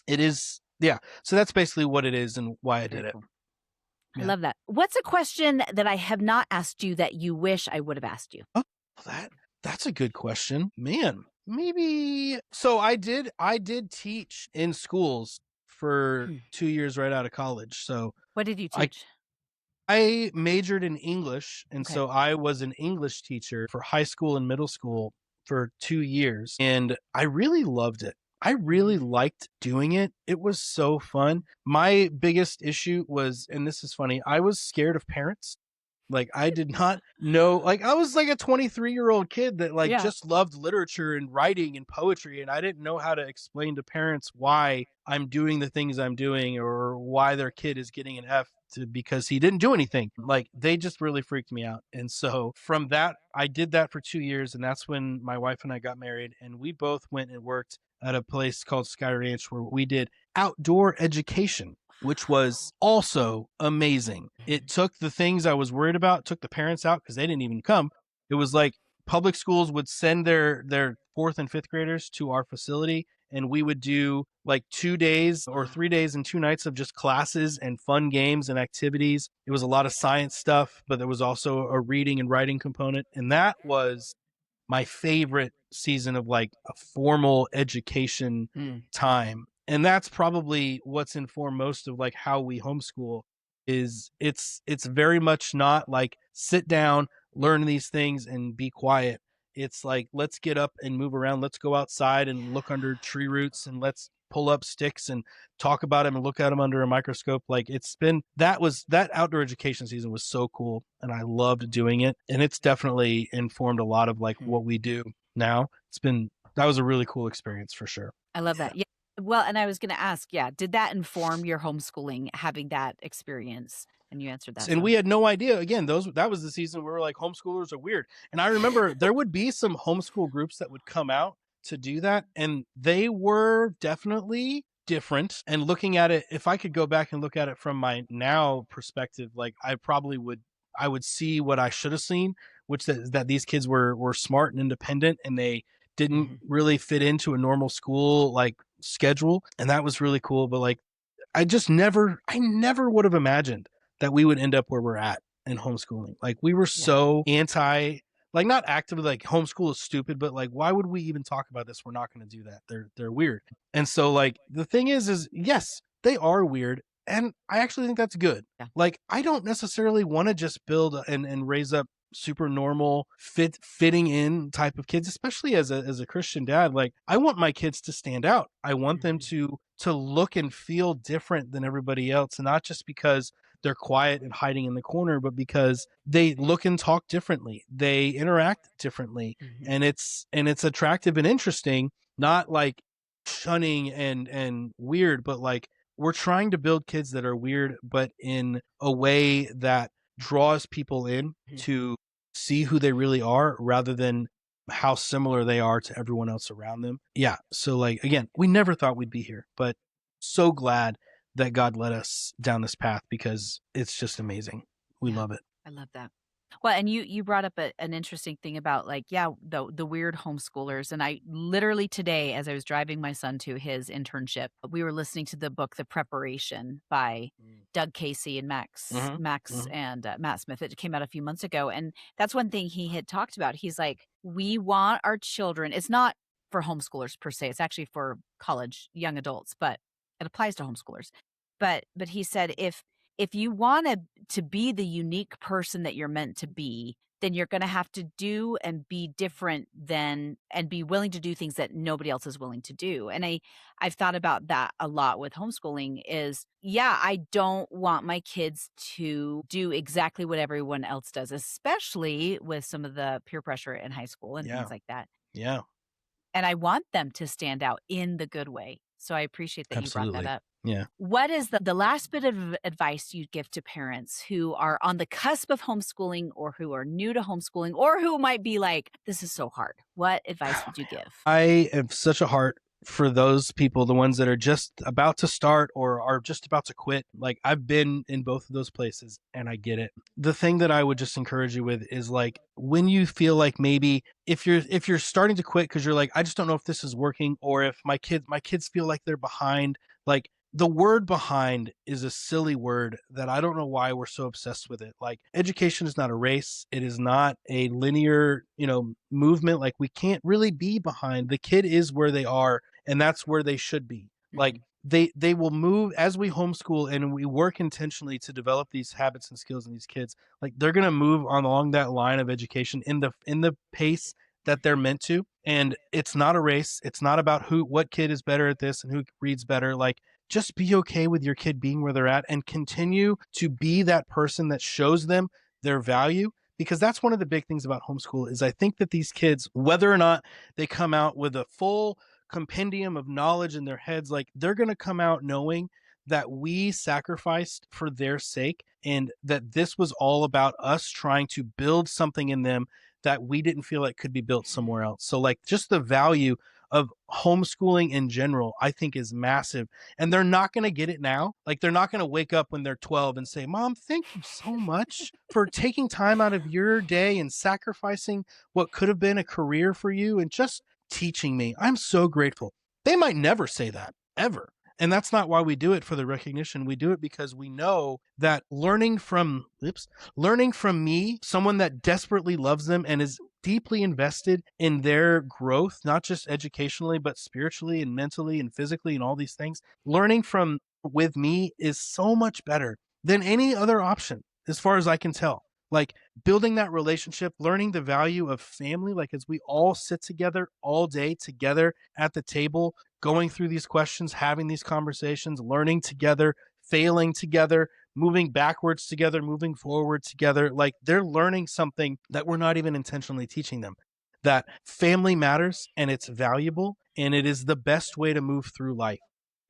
It is, yeah. So that's basically what it is and why I did it. I love that. What's a question that I have not asked you that you wish I would have asked you? Oh, that's a good question, man. Maybe. So I did teach in schools for 2 years right out of college. So what did you teach? I majored in English, and Okay. so I was an English teacher for high school and middle school for 2 years, and I really loved it. I really Mhm. liked doing it. It was so fun. My biggest issue was, and this is funny, I was scared of parents. Like, I did not know, like, I was like a 23-year-old kid that like Yeah. just loved literature and writing and poetry, and I didn't know how to explain to parents why I'm doing the things I'm doing or why their kid is getting an F because he didn't do anything. Like, they just really freaked me out. And so from that, I did that for 2 years, and that's when my wife and I got married, and we both went and worked at a place called Sky Ranch where we did outdoor education, which was also amazing. It took the things I was worried about, took the parents out because they didn't even come. It was like public schools would send their fourth and fifth graders to our facility, and we would do like 2 days or Wow. 3 days and 2 nights of just classes and fun games and activities. It was a lot of science stuff, but there was also a reading and writing component, and that was my favorite season of like a formal education Mm. time. And that's probably what's informed most of like how we homeschool is it's very much not like sit down, learn these things and be quiet. It's like let's get up and move around. Let's go outside and look under tree roots and let's pull up sticks and talk about them and look at them under a microscope. Like it's been that outdoor education season was so cool and I loved doing it. And it's definitely informed a lot of like Hmm. what we do now. That was a really cool experience for sure. I love Yeah. that. Yeah. Well, and I was going to ask, yeah, did that inform your homeschooling having that experience? And you answered that. And So, we had no idea. Again, those that was the season where we were like homeschoolers are weird. And I remember there would be some homeschool groups that would come out to do that, and they were definitely different. And looking at it, if I could go back and look at it from my now perspective, like I would see what I should have seen, which is that these kids were smart and independent, and they didn't mhm. really fit into a normal school like schedule, and that was really cool. But like I never would have imagined that we would end up where we're at in homeschooling. Like we were Yeah. so anti, like not actively like homeschool is stupid, but like why would we even talk about this? We're not going to do that. They're weird. And so like the thing is yes, they are weird, and I actually think that's good. Yeah. Like I don't necessarily want to just build and raise up super normal fitting in type of kids, especially as a Christian dad. Like I want my kids to stand out. I want them Mhm. to look and feel different than everybody else, and not just because they're quiet and hiding in the corner, but because they look and talk differently, they interact differently, Mhm. and it's attractive and interesting, not like shunning and weird, but like we're trying to build kids that are weird but in a way that draws people in Mhm. to see who they really are rather than how similar they are to everyone else around them. Yeah. So like again, we never thought we'd be here, but so glad that God led us down this path because it's just amazing. We Yeah. love it. I love that. Well, and you brought up an interesting thing about like, yeah, the weird homeschoolers. And I literally today, as I was driving my son to his internship, we were listening to the book The Preparation by Doug Casey and Mm-hmm. Max Mm-hmm. and Matt Smith. It came out a few months ago, and that's one thing he had talked about. He's like, we want our children. It's not for homeschoolers per se. It's actually for college young adults, but it applies to homeschoolers. But he said if you want to be the unique person that you're meant to be, then you're going to have to do and be different than and be willing to do things that nobody else is willing to do. And I've thought about that a lot with homeschooling is yeah, I don't want my kids to do exactly what everyone else does, especially with some of the peer pressure in high school and Yeah. things like that. Yeah. And I want them to stand out in the good way. So I appreciate that you brought that Absolutely. up. Yeah. What is the last bit of advice you'd give to parents who are on the cusp of homeschooling or who are new to homeschooling or who might be like, this is so hard? What advice Oh, would you give? I have such a heart for those people, the ones that are just about to start or are just about to quit. Like I've been in both of those places and I get it. The thing that I would just encourage you with is like when you feel like maybe if you're starting to quit because you're like, I just don't know if this is working, or if my kids feel like they're behind, like the word behind is a silly word that I don't know why we're so obsessed with it. Like education is not a race. It is not a linear, movement. Like we can't really be behind. The kid is where they are and that's where they should be. Like Mhm. they will move as we homeschool and we work intentionally to develop these habits and skills in these kids. Like they're going to move on along that line of education in the pace that they're meant to. And it's not a race. It's not about what kid is better at this and who reads better. Like just be okay with your kid being where they're at and continue to be that person that shows them their value, because that's one of the big things about homeschool is I think that these kids, whether or not they come out with a full compendium of knowledge in their heads, like they're going to come out knowing that we sacrificed for their sake and that this was all about us trying to build something in them that we didn't feel like could be built somewhere else. So like just the value of homeschooling in general, I think is massive. And they're not going to get it now. Like they're not going to wake up when they're 12 and say, "Mom, thank you so much for taking time out of your day and sacrificing what could have been a career for you and just teaching me. I'm so grateful." They might never say that ever. And that's not why we do it for the recognition. We do it because we know that learning from me, someone that desperately loves them and is deeply invested in their growth, not just educationally, but spiritually and mentally and physically and all these things, learning from with me is so much better than any other option, as far as I can tell. Like building that relationship, learning the value of family, like as we all sit together all day together at the table, going through these questions, having these conversations, learning together, failing together, moving backwards together, moving forward together. Like they're learning something that we're not even intentionally teaching them, that family matters and it's valuable. And it is the best way to move through life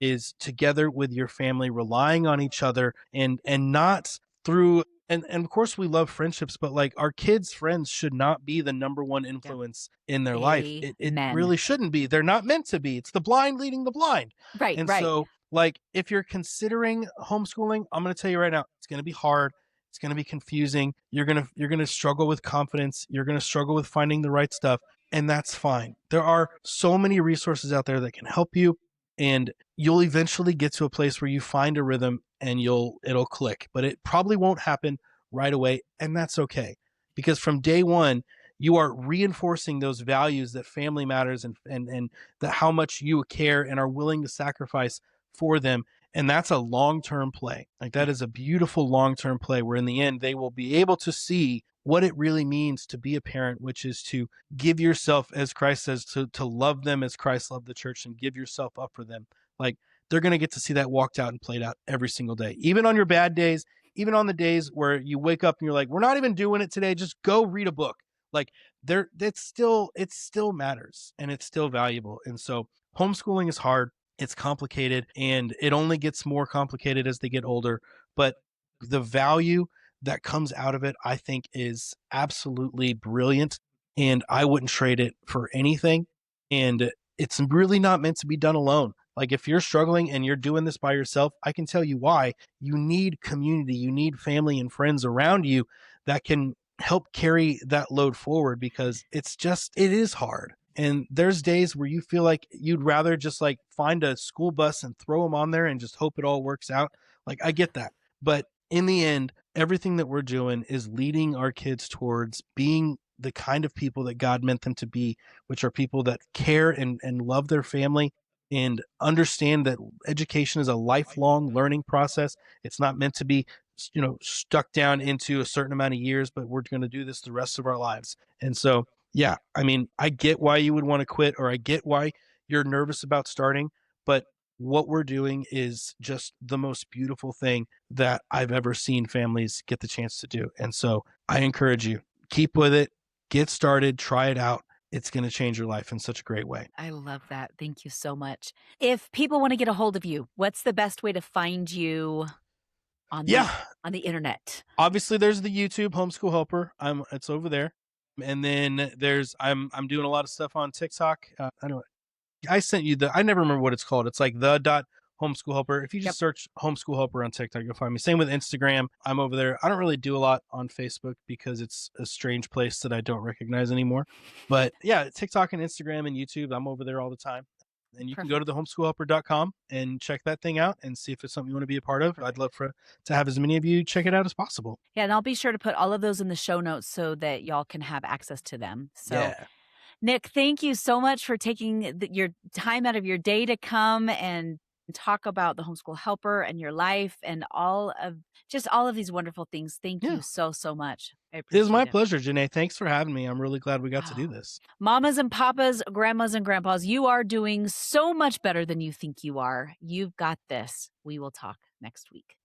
is together with your family, relying on each other and not through and of course we love friendships, but like our kids' friends should not be the number one Yep. influence in their life. It Amen. really shouldn't be. They're not meant to be. It's the blind leading the blind. Right, And right. so like if you're considering homeschooling, I'm going to tell you right now, it's going to be hard. It's going to be confusing. You're going to struggle with confidence. You're going to struggle with finding the right stuff, and that's fine. There are so many resources out there that can help you, and you'll eventually get to a place where you find a rhythm and it'll click, but it probably won't happen right away, and that's okay, because from day one you are reinforcing those values that family matters and that how much you care and are willing to sacrifice for them. And that's a long-term play. Like that is a beautiful long-term play where in the end they will be able to see what it really means to be a parent, which is to give yourself, as Christ says, to love them as Christ loved the church and give yourself up for them. Like they're going to get to see that walked out and played out every single day, even on your bad days, even on the days where you wake up and you're like, "We're not even doing it today. Just go read a book." Like it still matters and it's still valuable. And so homeschooling is hard. It's complicated and it only gets more complicated as they get older. But the value that comes out of it, I think, is absolutely brilliant. And I wouldn't trade it for anything. And it's really not meant to be done alone. Like if you're struggling and you're doing this by yourself, I can tell you why. You need community, you need family and friends around you that can help carry that load forward, because it is hard. And there's days where you feel like you'd rather just like find a school bus and throw them on there and just hope it all works out. Like I get that. But in the end, everything that we're doing is leading our kids towards being the kind of people that God meant them to be, which are people that care and love their family and understand that education is a lifelong learning process. It's not meant to be, stuck down into a certain amount of years, but we're going to do this the rest of our lives. And so, yeah, I mean, I get why you would want to quit, or I get why you're nervous about starting, but what we're doing is just the most beautiful thing that I've ever seen families get the chance to do. And so I encourage you, keep with it, get started, try it out. It's going to change your life in such a great way. I love that. Thank you so much. If people want to get a hold of you, what's the best way to find you on Yeah, the internet? obviously there's the YouTube Homeschool Helper. It's over there. And then I'm doing a lot of stuff on TikTok. I sent you I never remember what it's called. It's like the dot homeschool helper. If you Yep. just search homeschool helper on TikTok, you'll find me. Same with Instagram. I'm over there. I don't really do a lot on Facebook because it's a strange place that I don't recognize anymore. But yeah, TikTok and Instagram and YouTube, I'm over there all the time. And you can go to Perfect. the homeschoolhelper.com and check that thing out and see if it's something you want to be a part of. I'd love to have as many of you check it out as possible. Yeah, and I'll be sure to put all of those in the show notes so that y'all can have access to them. So, Yeah. Nick, thank you so much for taking your time out of your day to come and and talk about the Homeschool Helper and your life and all of these wonderful things. Thank Yeah. you so, so much. I It was my appreciate it. pleasure, Janae. Thanks for having me. I'm really glad we got to do Oh, this. mamas and papas, grandmas and grandpas, you are doing so much better than you think you are. You've got this. We will talk next week.